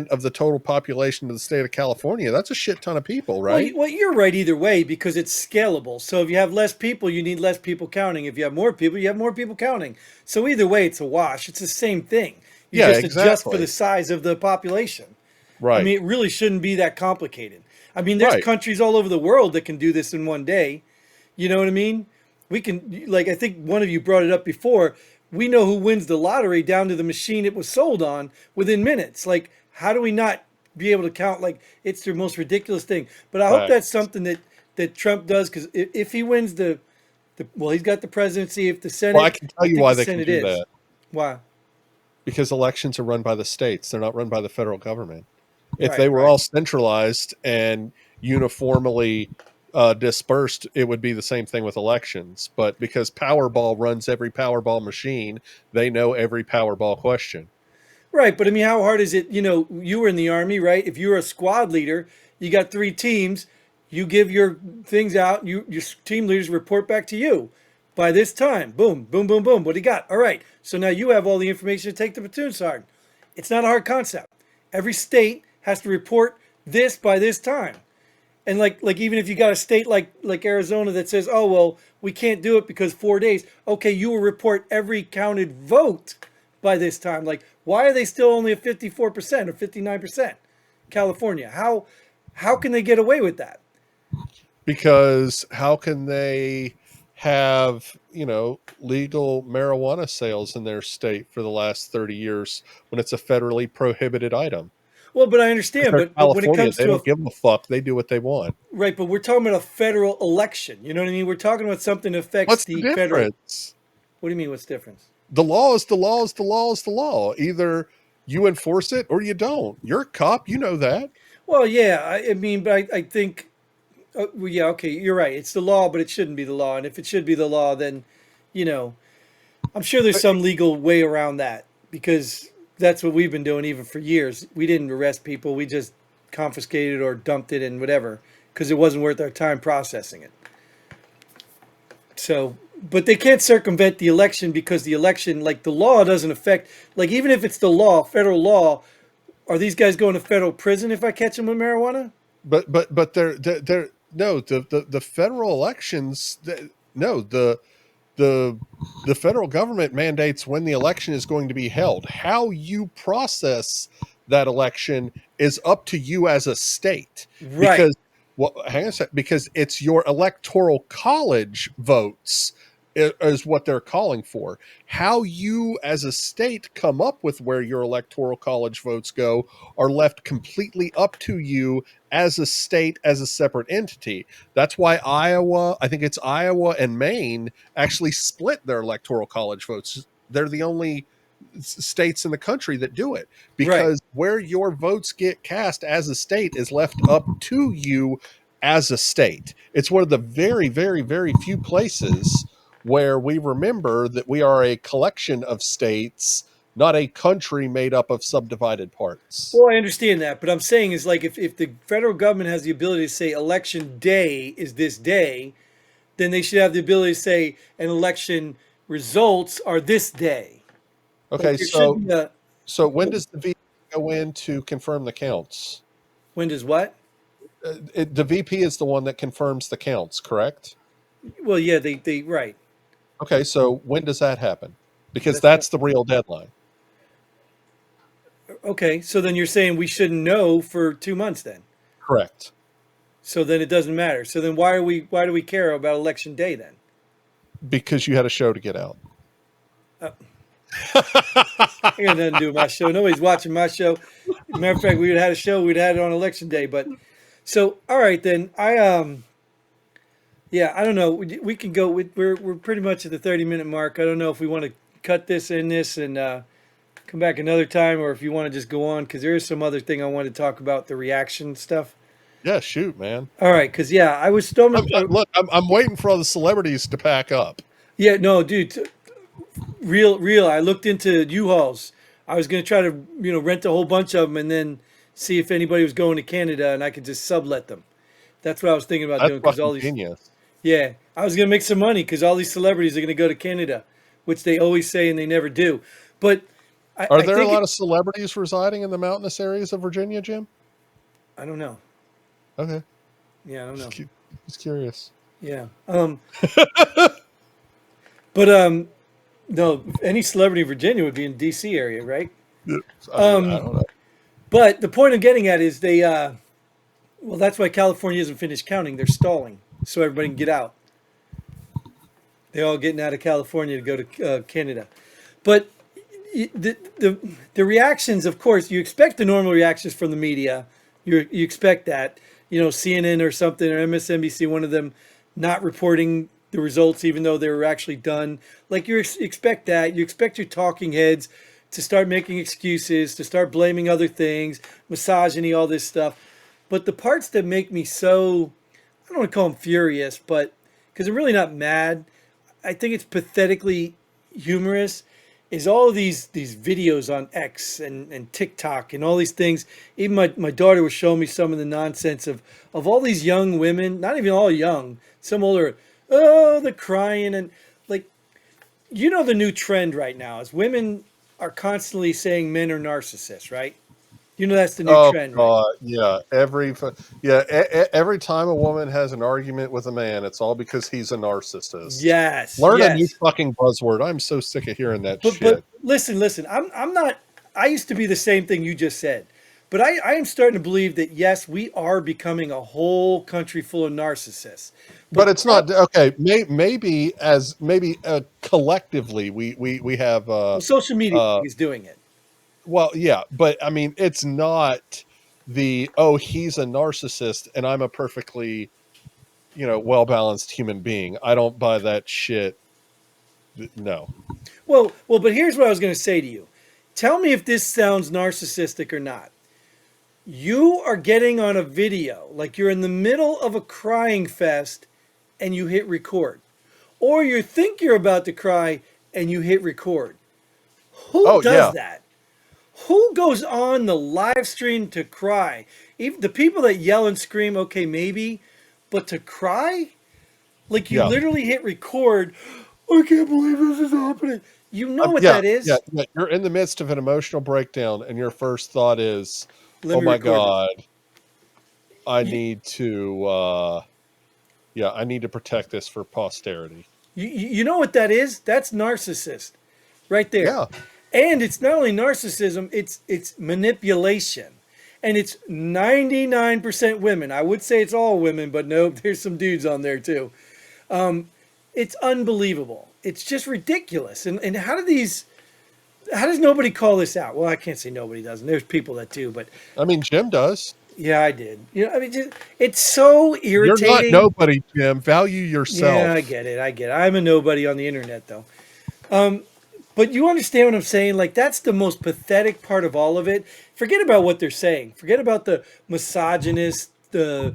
[SPEAKER 2] of the total population of the state of California, that's a shit ton of people,
[SPEAKER 1] Well,
[SPEAKER 2] right?
[SPEAKER 1] you're right either way because it's scalable. So if you have less people, you need less people counting. If you have more people, you have more people counting. So either way, it's a wash. It's the same thing. You
[SPEAKER 2] Yeah,
[SPEAKER 1] just adjust for the
[SPEAKER 2] exactly.
[SPEAKER 1] size of the population. I
[SPEAKER 2] Right.
[SPEAKER 1] mean, it really shouldn't be that complicated. I mean, there's
[SPEAKER 2] Right.
[SPEAKER 1] countries all over the world that can do this in one day. You know what I mean? We can, like, I think one of you brought it up before. We know who wins the lottery down to the machine it was sold on within minutes. Like, how do we not be able to count? Like, it's the most ridiculous thing. But I hope that's
[SPEAKER 2] Facts.
[SPEAKER 1] something that Trump does because if he wins the Well, he's got the presidency. If the
[SPEAKER 2] Well, I
[SPEAKER 1] Senate,
[SPEAKER 2] can tell
[SPEAKER 1] I
[SPEAKER 2] you
[SPEAKER 1] think
[SPEAKER 2] why
[SPEAKER 1] the
[SPEAKER 2] they can
[SPEAKER 1] Senate
[SPEAKER 2] do
[SPEAKER 1] is.
[SPEAKER 2] that.
[SPEAKER 1] Why?
[SPEAKER 2] Because elections are run by the states. They're not run by the federal government. If they
[SPEAKER 1] Right,
[SPEAKER 2] were
[SPEAKER 1] right.
[SPEAKER 2] all centralized and uniformly dispersed, it would be the same thing with elections. But because Powerball runs every Powerball machine, they know every Powerball question.
[SPEAKER 1] Right, but I mean, how hard is it? You know, you were in the army, right? If you're a squad leader, you got three teams. You give your things out. Your team leaders report back to you by this time. Boom, boom, boom, boom. What do you got? All right. So now you have all the information to take the platoon sergeant. It's not a hard concept. Every state has to report this by this time. And like even if you got a state like Arizona that says, "Oh, well, we can't do it because 4 days." Okay, you will report every counted vote by this time. Like, why are they still only at 54% or 59%? California. How can they get away with that?
[SPEAKER 2] Because how can they have, legal marijuana sales in their state for the last 30 years when it's a federally prohibited item?
[SPEAKER 1] Well, but I
[SPEAKER 2] Because
[SPEAKER 1] understand,
[SPEAKER 2] they're
[SPEAKER 1] but when it
[SPEAKER 2] California,
[SPEAKER 1] comes
[SPEAKER 2] they
[SPEAKER 1] to a
[SPEAKER 2] don't give a fuck. They do what they want.
[SPEAKER 1] right, but we're talking about a federal election. You know what I mean? We're talking about something that affects
[SPEAKER 2] What's the
[SPEAKER 1] the federal.
[SPEAKER 2] difference?
[SPEAKER 1] What do you mean? What's the difference?
[SPEAKER 2] The law is the law is the law is the law. Either you enforce it or you don't. You're a cop, you know that.
[SPEAKER 1] Well, yeah, I mean, but I think well, yeah, okay, you're right. It's the law, but it shouldn't be the law. And if it should be the law, then, you know, I'm sure there's
[SPEAKER 2] But
[SPEAKER 1] some legal way around that because that's what we've been doing even for years. We didn't arrest people, we just confiscated or dumped it and whatever because it wasn't worth our time processing it. So, but they can't circumvent the election because the election, like the law doesn't affect, like even if it's the law, federal law, are these guys going to federal prison if I catch them with marijuana?
[SPEAKER 2] but they're no, the federal elections, no, the the federal government mandates when the election is going to be held. How you process that election is up to you as a state,
[SPEAKER 1] Right,
[SPEAKER 2] because, well, hang on a sec, because it's your electoral college votes is what they're calling for. How you as a state come up with where your electoral college votes go are left completely up to you as a state, as a separate entity. That's why Iowa, I think it's Iowa and Maine, actually split their electoral college votes. They're the only states in the country that do it,
[SPEAKER 1] right.
[SPEAKER 2] because where your votes get cast as a state is left up to you as a state. It's one of the very, very, very few places where we remember that we are a collection of states, not a country made up of subdivided parts.
[SPEAKER 1] Well, I understand that, but I'm saying is like if the federal government has the ability to say election day is this day, then they should have the ability to say an election results are this day. Like
[SPEAKER 2] Okay,
[SPEAKER 1] there should
[SPEAKER 2] so
[SPEAKER 1] be a
[SPEAKER 2] when does the VP go in to confirm the counts?
[SPEAKER 1] when does what?
[SPEAKER 2] The VP is the one that confirms the counts, correct?
[SPEAKER 1] Well, yeah, they right.
[SPEAKER 2] Okay, so when does that happen? Because
[SPEAKER 1] That's
[SPEAKER 2] that's the real deadline.
[SPEAKER 1] okay. So then you're saying we shouldn't know for 2 months then.
[SPEAKER 2] Correct.
[SPEAKER 1] So then it doesn't matter. So then why do we care about election day then?
[SPEAKER 2] Because you had a show to get out.
[SPEAKER 1] Uh, I got nothing to do with my show. Nobody's watching my show. Matter of fact, we would have had a show. We'd had it on election day. But so all right then. Yeah, I don't know. We can go. We're pretty much at the 30-minute mark. I don't know if we want to cut this in this and come back another time, or if you want to just go on because there is some other thing I want to talk about the reaction stuff.
[SPEAKER 2] Yeah, shoot, man.
[SPEAKER 1] All right, because yeah, I was stomach.
[SPEAKER 2] Look, I'm waiting for all the celebrities to pack up.
[SPEAKER 1] Yeah, no, dude, real. I looked into U-Hauls. I was gonna try to rent a whole bunch of them and then see if anybody was going to Canada and I could just sublet them. That's what I was thinking about
[SPEAKER 2] That's
[SPEAKER 1] doing because
[SPEAKER 2] fucking
[SPEAKER 1] all these.
[SPEAKER 2] genius.
[SPEAKER 1] Yeah, I was gonna make some money because all these celebrities are gonna go to Canada, which they always say and they never do. But
[SPEAKER 2] Are
[SPEAKER 1] I
[SPEAKER 2] there a
[SPEAKER 1] think
[SPEAKER 2] lot of celebrities residing in the mountainous areas of Virginia, Jim?
[SPEAKER 1] I don't know.
[SPEAKER 2] Okay,
[SPEAKER 1] Yeah, I don't know.
[SPEAKER 2] just curious.
[SPEAKER 1] Yeah. But no, any celebrity in Virginia would be in D.C. area, right?
[SPEAKER 2] I
[SPEAKER 1] Um,
[SPEAKER 2] don't know.
[SPEAKER 1] but the point I'm getting at is they well, that's why California isn't finished counting. They're stalling so everybody can get out. They're all getting out of California to go to Canada. But the reactions, of course, you expect the normal reactions from the media. You expect that, CNN or something or MSNBC, one of them, not reporting the results, even though they were actually done. Like expect that. You expect your talking heads to start making excuses, to start blaming other things, misogyny, all this stuff. But the parts that make me so, I don't want to call them furious, but because I'm really not mad, I think it's pathetically humorous. Is all of these videos on X and TikTok and all these things. Even my daughter was showing me some of the nonsense of all these young women, not even all young, some older, oh, the crying and like, the new trend right now is women are constantly saying men are narcissists, right? That's the new
[SPEAKER 2] Oh
[SPEAKER 1] trend right
[SPEAKER 2] God, yeah. Every time a woman has an argument with a man, it's all because he's a
[SPEAKER 1] now.
[SPEAKER 2] narcissist.
[SPEAKER 1] Yes,
[SPEAKER 2] Learn a new
[SPEAKER 1] yes.
[SPEAKER 2] fucking buzzword. I'm so sick of hearing that
[SPEAKER 1] But
[SPEAKER 2] shit.
[SPEAKER 1] listen. I'm not. I used to be the same thing you just said, but I am starting to believe that yes, we are becoming a whole country full of narcissists. But
[SPEAKER 2] But
[SPEAKER 1] the
[SPEAKER 2] it's not
[SPEAKER 1] problem,
[SPEAKER 2] okay. Maybe collectively we have
[SPEAKER 1] well, social media
[SPEAKER 2] uh
[SPEAKER 1] is doing it.
[SPEAKER 2] well, yeah, but I mean it's not the, oh, he's a narcissist and I'm a perfectly, well balanced human being. I don't buy that shit. No.
[SPEAKER 1] But here's what I was going to say to you. Tell me if this sounds narcissistic or not. You are getting on a video like you're in the middle of a crying fest and you hit record. Or you think you're about to cry and you hit record. Who
[SPEAKER 2] Oh
[SPEAKER 1] does
[SPEAKER 2] yeah.
[SPEAKER 1] that? Who goes on the live stream to cry? Even the people that yell and scream, okay, maybe, but to cry? Like you
[SPEAKER 2] Yeah.
[SPEAKER 1] literally hit record. I can't believe this is happening. You know what
[SPEAKER 2] Yeah,
[SPEAKER 1] that
[SPEAKER 2] yeah,
[SPEAKER 1] is?
[SPEAKER 2] yeah. You're in the midst of an emotional breakdown, and your first thought is,
[SPEAKER 1] Let
[SPEAKER 2] "Oh
[SPEAKER 1] me
[SPEAKER 2] my
[SPEAKER 1] record this.
[SPEAKER 2] god, I
[SPEAKER 1] You,
[SPEAKER 2] need to, yeah, I need to protect this for posterity."
[SPEAKER 1] you know what that is? That's narcissist right there.
[SPEAKER 2] Yeah,
[SPEAKER 1] And it's not only narcissism, it's manipulation. And it's 99% women. I would say it's all women, but nope, there's some dudes on there too. It's unbelievable. It's just ridiculous. And how does nobody call this out? Well, I can't say nobody doesn't. There's people that do, but
[SPEAKER 2] I mean, Jim does.
[SPEAKER 1] yeah, I did. I mean, it's so
[SPEAKER 2] You're not
[SPEAKER 1] irritating.
[SPEAKER 2] nobody, Jim. Value
[SPEAKER 1] Yeah, I
[SPEAKER 2] yourself.
[SPEAKER 1] get it. I get it. I'm a nobody on the internet though. But you understand what I'm saying? Like that's the most pathetic part of all of it. Forget about what they're saying. Forget about the misogynist, the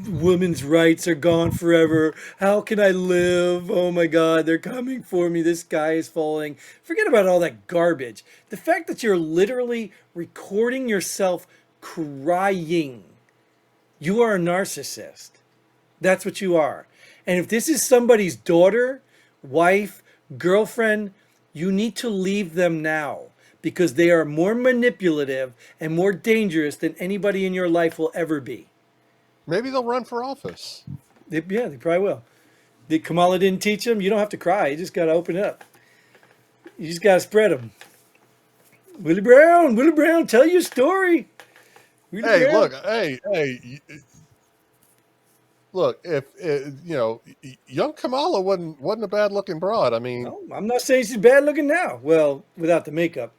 [SPEAKER 1] women's rights are gone forever. How can I live? Oh my God, they're coming for me. This sky is falling. Forget about all that garbage. The fact that you're literally recording yourself crying, you are a narcissist. That's what you are. And if this is somebody's daughter, wife, girlfriend, you need to leave them now because they are more manipulative and more dangerous than anybody in your life will ever be.
[SPEAKER 2] Maybe they'll run for office.
[SPEAKER 1] Yeah, they probably will. Did Kamala didn't teach them? You don't have to cry. You just got to open it up. You just got to spread them. Willie Brown, tell your story. Willie
[SPEAKER 2] Hey,
[SPEAKER 1] Brown.
[SPEAKER 2] look, look. If young Kamala wasn't a bad looking broad. I mean,
[SPEAKER 1] No, I'm not saying she's bad looking now. Well, without the makeup.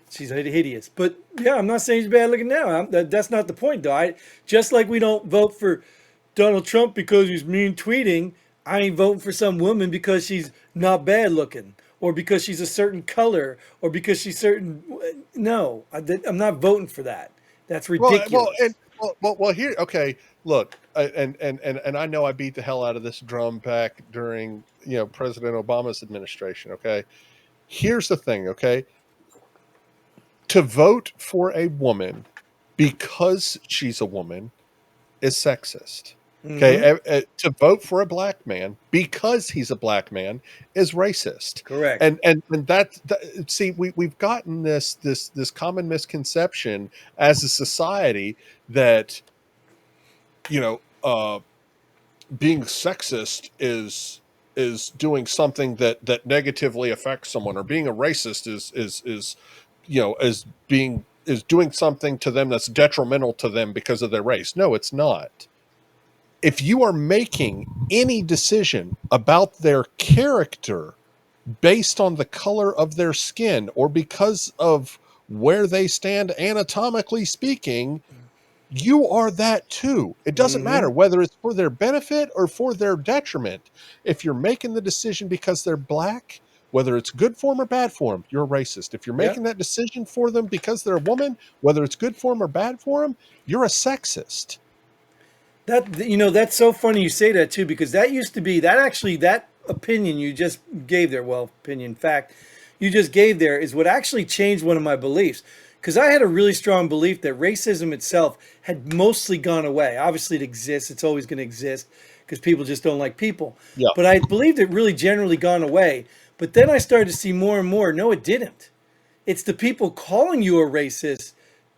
[SPEAKER 1] She's hideous. But yeah, I'm not saying she's bad looking now. That's not the point, though. Just like we don't vote for Donald Trump because he's mean tweeting, I ain't voting for some woman because she's not bad looking or because she's a certain color or because she's certain. No, I'm not voting for that. That's
[SPEAKER 2] well, well, and
[SPEAKER 1] ridiculous.
[SPEAKER 2] here. Okay, look, and I know I beat the hell out of this drum back during President Obama's administration. Okay, here's the thing. Okay, to vote for a woman because she's a woman is sexist.
[SPEAKER 1] Hmm.
[SPEAKER 2] Okay, to vote for a black man because he's a black man is racist.
[SPEAKER 1] Correct.
[SPEAKER 2] And see, we've gotten this common misconception as a society that you know being sexist is doing something that negatively affects someone, or being a racist is is doing something to them that's detrimental to them because of their race. No, it's not. If you are making any decision about their character based on the color of their skin or because of where they stand anatomically speaking, you are that too. It doesn't
[SPEAKER 1] Mm-hmm.
[SPEAKER 2] matter whether it's for their benefit or for their detriment. If you're making the decision because they're black, whether it's good form or bad form, you're a racist. If you're
[SPEAKER 1] Yep.
[SPEAKER 2] making that decision for them because they're a woman, whether it's good form or bad form, you're a sexist.
[SPEAKER 1] That's so funny you say that too, because that used to be that actually that opinion you just gave there, well, opinion fact you just gave there is what actually changed one of my beliefs. Because I had a really strong belief that racism itself had mostly gone away. Obviously, it exists; it's always going to exist because people just don't like people.
[SPEAKER 2] Yeah,
[SPEAKER 1] But I believed it really generally gone away. But then I started to see more and more. No, it didn't. It's the people calling you a racist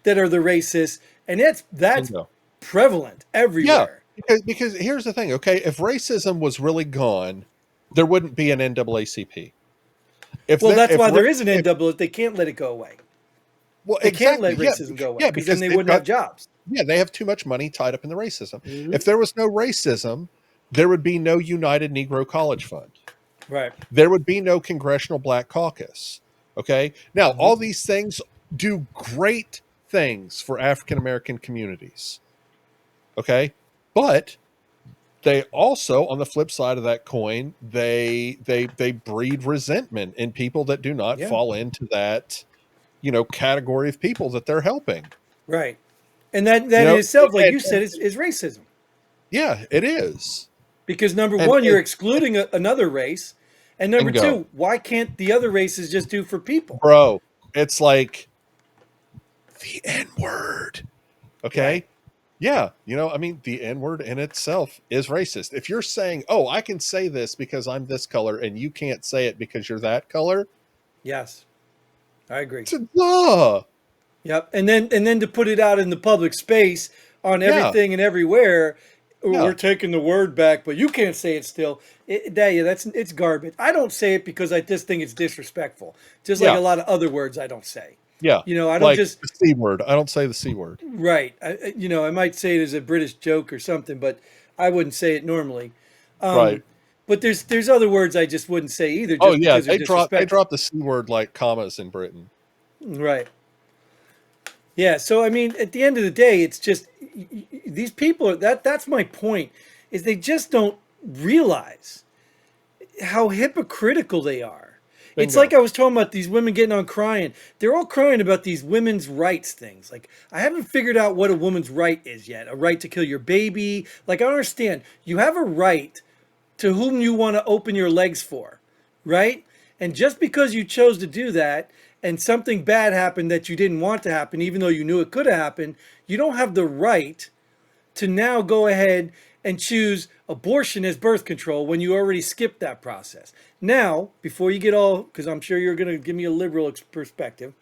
[SPEAKER 1] that are the racists, and that's
[SPEAKER 2] bingo.
[SPEAKER 1] prevalent
[SPEAKER 2] Yeah,
[SPEAKER 1] everywhere.
[SPEAKER 2] because here's the thing, okay? If racism was really gone, there wouldn't be an NAACP. If
[SPEAKER 1] Well,
[SPEAKER 2] there,
[SPEAKER 1] that's
[SPEAKER 2] if,
[SPEAKER 1] why
[SPEAKER 2] ra-
[SPEAKER 1] there is an
[SPEAKER 2] if
[SPEAKER 1] NAA. They can't let it go away.
[SPEAKER 2] well,
[SPEAKER 1] They can't
[SPEAKER 2] exactly,
[SPEAKER 1] let
[SPEAKER 2] yeah,
[SPEAKER 1] racism go away
[SPEAKER 2] yeah,
[SPEAKER 1] because then
[SPEAKER 2] because
[SPEAKER 1] they
[SPEAKER 2] they've
[SPEAKER 1] wouldn't have
[SPEAKER 2] got
[SPEAKER 1] jobs.
[SPEAKER 2] yeah, they have too much money tied up in the racism.
[SPEAKER 1] Hmm.
[SPEAKER 2] If there was no racism, there would be no United Negro College Fund.
[SPEAKER 1] Right.
[SPEAKER 2] There would be no Congressional Black Caucus. Okay. Now,
[SPEAKER 1] Hmm.
[SPEAKER 2] all these things do great things for African American communities. Okay. But they also, on the flip side of that coin, they breed resentment in people that do not
[SPEAKER 1] Yeah.
[SPEAKER 2] fall into that, category of people that they're helping.
[SPEAKER 1] Right. And that
[SPEAKER 2] You
[SPEAKER 1] in
[SPEAKER 2] know,
[SPEAKER 1] itself, like
[SPEAKER 2] and,
[SPEAKER 1] you said,
[SPEAKER 2] and
[SPEAKER 1] is racism.
[SPEAKER 2] yeah, it is.
[SPEAKER 1] Because number
[SPEAKER 2] And,
[SPEAKER 1] one,
[SPEAKER 2] and
[SPEAKER 1] you're excluding another race, and number
[SPEAKER 2] bingo,
[SPEAKER 1] two, why can't the other races just do for people?
[SPEAKER 2] bro. It's like the N word.
[SPEAKER 1] Right.
[SPEAKER 2] Okay. Yeah. I mean, the N word in itself is racist. If you're saying, oh, I can say this because I'm this color and you can't say it because you're that color,
[SPEAKER 1] Yes, I agree.
[SPEAKER 2] duh.
[SPEAKER 1] Yep. And then to put it out in the public space on
[SPEAKER 2] Yeah.
[SPEAKER 1] everything and everywhere, we're
[SPEAKER 2] Yeah.
[SPEAKER 1] taking the word back, but you can't say it still. Yeah, that's it's garbage. I don't say it because I just think it's disrespectful. Just like
[SPEAKER 2] Yeah.
[SPEAKER 1] a lot of other words I don't say.
[SPEAKER 2] Yeah.
[SPEAKER 1] I don't
[SPEAKER 2] Like
[SPEAKER 1] just
[SPEAKER 2] the C word. I don't say the C word.
[SPEAKER 1] right. I might say it as a British joke or something, but I wouldn't say it normally.
[SPEAKER 2] Right.
[SPEAKER 1] But there's other words I just wouldn't say either,
[SPEAKER 2] Oh
[SPEAKER 1] just
[SPEAKER 2] yeah.
[SPEAKER 1] because they're
[SPEAKER 2] They drop
[SPEAKER 1] disrespectful.
[SPEAKER 2] the C word like commas in Britain.
[SPEAKER 1] Right. Yeah, so I mean, at the end of the day, it's just these people that's my point is they just don't realize how hypocritical they are. It's like
[SPEAKER 2] Bingo.
[SPEAKER 1] I was talking about these women getting on crying. They're all crying about these women's rights things. Like I haven't figured out what a woman's right is yet. A right to kill your baby. Like I don't understand. You have a right to whom you want to open your legs for, right? And just because you chose to do that and something bad happened that you didn't want to happen, even though you knew it could have happened, you don't have the right to now go ahead and choose abortion as birth control when you already skipped that process. Now, before you get all, because I'm sure you're going to give me a liberal perspective,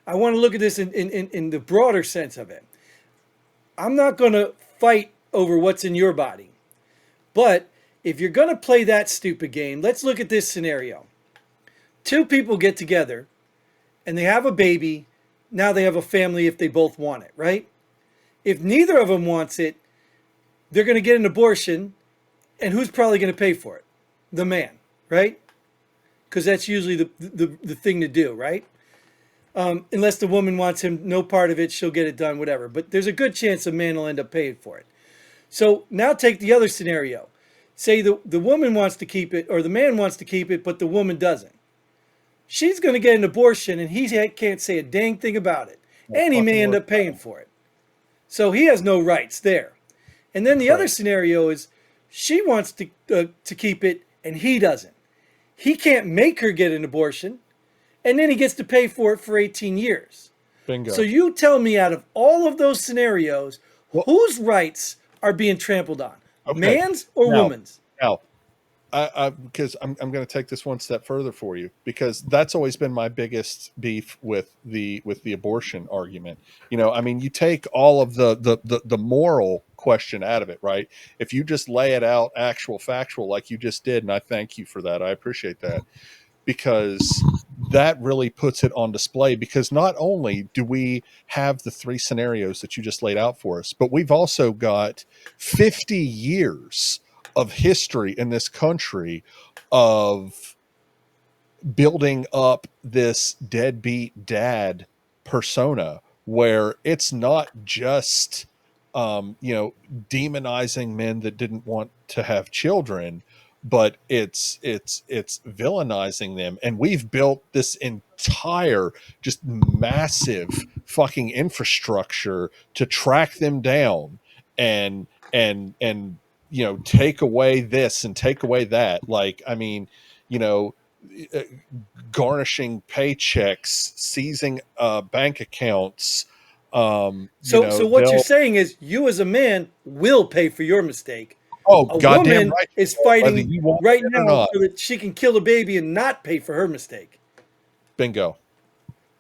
[SPEAKER 1] I want to look at this in the broader sense of it. I'm not going to fight over what's in your body. But if you're going to play that stupid game, let's look at this scenario. Two people get together and they have a baby. Now they have a family if they both want it, right? If neither of them wants it, they're going to get an abortion. And who's probably going to pay for it? The man, right? Because that's usually the thing to do, right? Unless the woman wants him, no part of it, she'll get it done, whatever. But there's a good chance the man will end up paying for it. So now take the other scenario. Say the woman wants to keep it, or the man wants to keep it, but the woman doesn't. She's going to get an abortion, and he can't say a dang thing about it.
[SPEAKER 2] Not
[SPEAKER 1] And he
[SPEAKER 2] fucking
[SPEAKER 1] may end
[SPEAKER 2] worth
[SPEAKER 1] up paying for it. So he has no rights there. And then the other
[SPEAKER 2] right.
[SPEAKER 1] scenario is she wants to keep it, and he doesn't. He can't make her get an abortion, and then he gets to pay for it for 18 years. So
[SPEAKER 2] Bingo.
[SPEAKER 1] you tell me out of all of those scenarios,
[SPEAKER 2] Well,
[SPEAKER 1] whose rights are being trampled on?
[SPEAKER 2] okay.
[SPEAKER 1] Man's or
[SPEAKER 2] Now,
[SPEAKER 1] woman's?
[SPEAKER 2] now, because I'm going to take this one step further for you because that's always been my biggest beef with the abortion argument. I mean, you take all of the moral question out of it, right? If you just lay it out actual factual like you just did, and I thank you for that, I appreciate that because that really puts it on display because not only do we have the three scenarios that you just laid out for us, but we've also got 50 years of history in this country of building up this deadbeat dad persona where it's not just you know, demonizing men that didn't want to have children, but it's villainizing them. And we've built this entire just massive fucking infrastructure to track them down and you know, take away this and take away that. Like, I mean, you know, uh, garnishing paychecks, seizing bank accounts. You
[SPEAKER 1] So
[SPEAKER 2] know,
[SPEAKER 1] what you're
[SPEAKER 2] they'll,
[SPEAKER 1] saying is you as a man will pay for your mistake.
[SPEAKER 2] oh,
[SPEAKER 1] A
[SPEAKER 2] goddamn
[SPEAKER 1] woman
[SPEAKER 2] right,
[SPEAKER 1] is
[SPEAKER 2] whether
[SPEAKER 1] fighting
[SPEAKER 2] you want
[SPEAKER 1] right
[SPEAKER 2] it or
[SPEAKER 1] now
[SPEAKER 2] not.
[SPEAKER 1] so that she can kill a baby and not pay for her mistake.
[SPEAKER 2] Bingo.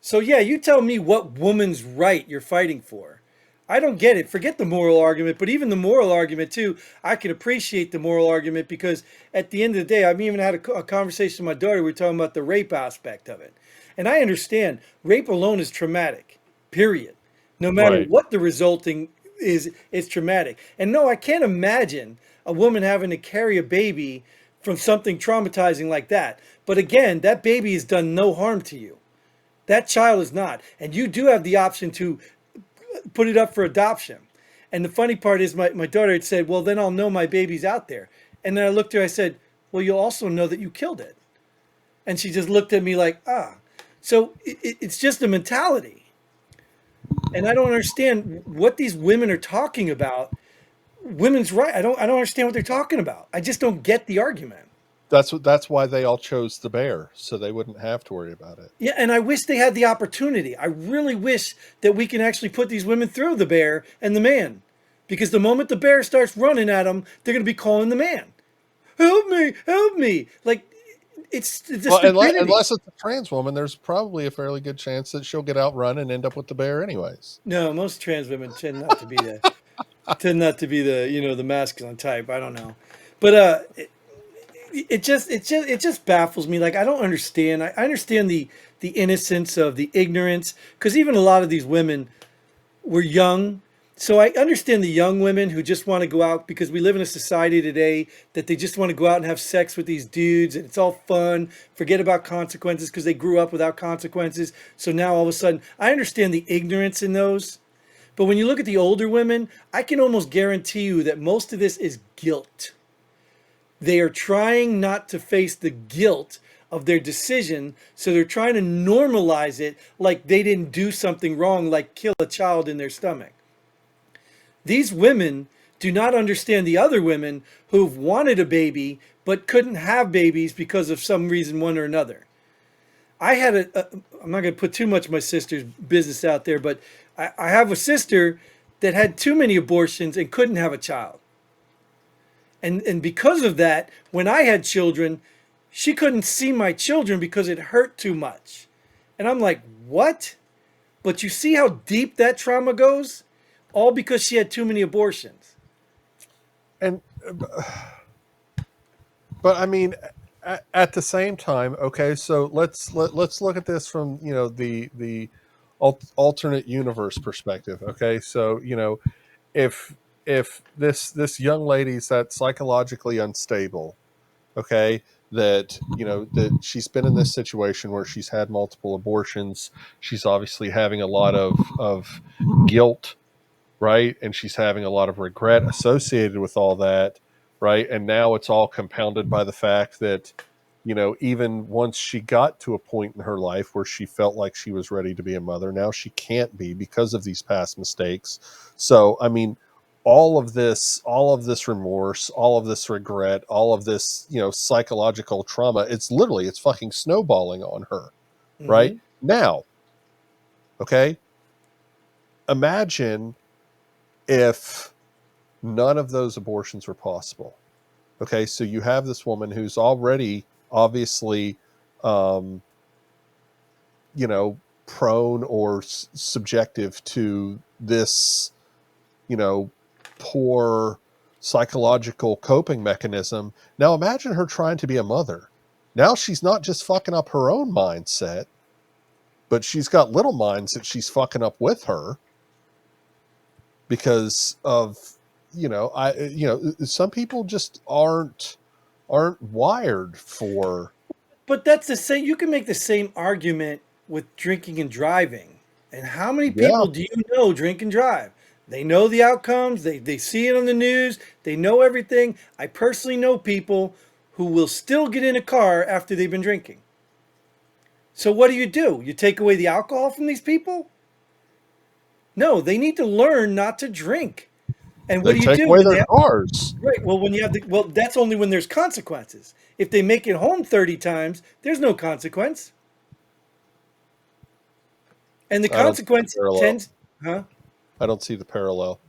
[SPEAKER 1] So yeah, you tell me what woman's right you're fighting for. I don't get it. Forget the moral argument, but even the moral argument too, I can appreciate the moral argument because at the end of the day, I've even had a conversation with my daughter. We are talking about the rape aspect of it, and I understand rape alone is traumatic. Period. No matter
[SPEAKER 2] Right.
[SPEAKER 1] what the resulting is, it's traumatic. And no, I can't imagine a woman having to carry a baby from something traumatizing like that. But again, that baby has done no harm to you. That child is not. And you do have the option to put it up for adoption. And the funny part is my daughter had said, well, then I'll know my baby's out there. And then I looked at her, I said, well, you'll also know that you killed it. And she just looked at me like, ah. So it's just a mentality. And I don't understand what these women are talking about. Women's right. I don't understand what they're talking about. I just don't get the argument.
[SPEAKER 2] That's why they all chose the bear, so they wouldn't have to worry about it.
[SPEAKER 1] Yeah, and I wish they had the opportunity. I really wish that we can actually put these women through the bear and the man. Because the moment the bear starts running at them, they're going to be calling the man. Help me, help me. Like, it's a
[SPEAKER 2] Well,
[SPEAKER 1] stupidity.
[SPEAKER 2] unless it's a trans woman, there's probably a fairly good chance that she'll get outrun and end up with the bear anyways.
[SPEAKER 1] No, most trans women tend not to be the the masculine type. I don't know. But it just baffles me. Like I don't understand. I understand the innocence of the ignorance because even a lot of these women were young. So I understand the young women who just want to go out because we live in a society today that they just want to go out and have sex with these dudes and it's all fun. Forget about consequences because they grew up without consequences. So now all of a sudden, I understand the ignorance in those. But when you look at the older women, I can almost guarantee you that most of this is guilt. They are trying not to face the guilt of their decision, so they're trying to normalize it like they didn't do something wrong, like kill a child in their stomach. These women do not understand the other women who've wanted a baby but couldn't have babies because of some reason, one or another. I'm not going to put too much of my sister's business out there, but I have a sister that had too many abortions and couldn't have a child. And because of that, when I had children, she couldn't see my children because it hurt too much. And I'm like, what? But you see how deep that trauma goes? All because she had too many abortions.
[SPEAKER 2] And but I mean, at the same time, okay, so let's look at this from, you know, the alternate universe perspective. Okay, so, you know, if this young lady's that psychologically unstable, okay, that, you know, that she's been in this situation where she's had multiple abortions, she's obviously having a lot of guilt, right? And she's having a lot of regret associated with all that, right? And now it's all compounded by the fact that, you know, even once she got to a point in her life where she felt like she was ready to be a mother, now she can't be because of these past mistakes. So, I mean, all of this remorse, all of this regret, all of this, you know, psychological trauma, it's fucking snowballing on her, right?
[SPEAKER 1] Hmm.
[SPEAKER 2] Now, okay, imagine if none of those abortions were possible. Okay, so you have this woman who's already obviously, um, you know, prone or subjective to this, you know, poor psychological coping mechanism. Now imagine her trying to be a mother. Now she's not just fucking up her own mindset, but she's got little minds that she's fucking up with her because of, you know, some people just aren't wired for.
[SPEAKER 1] But that's the same. You can make the same argument with drinking and driving. And how many
[SPEAKER 2] Yeah.
[SPEAKER 1] people do you know drink and drive? They know the outcomes. They see it on the news. They know everything. I personally know people who will still get in a car after they've been drinking. So what do? You take away the alcohol from these people? No, they need to learn not to drink. And what
[SPEAKER 2] They
[SPEAKER 1] do you
[SPEAKER 2] take
[SPEAKER 1] do
[SPEAKER 2] away
[SPEAKER 1] when they
[SPEAKER 2] their
[SPEAKER 1] have,
[SPEAKER 2] cars.
[SPEAKER 1] right? Well, when you have the, well, that's only when there's consequences. If they make it home 30 times, there's no consequence. And the
[SPEAKER 2] I don't see the
[SPEAKER 1] consequence
[SPEAKER 2] parallel.
[SPEAKER 1] tends, huh?
[SPEAKER 2] I don't see the parallel.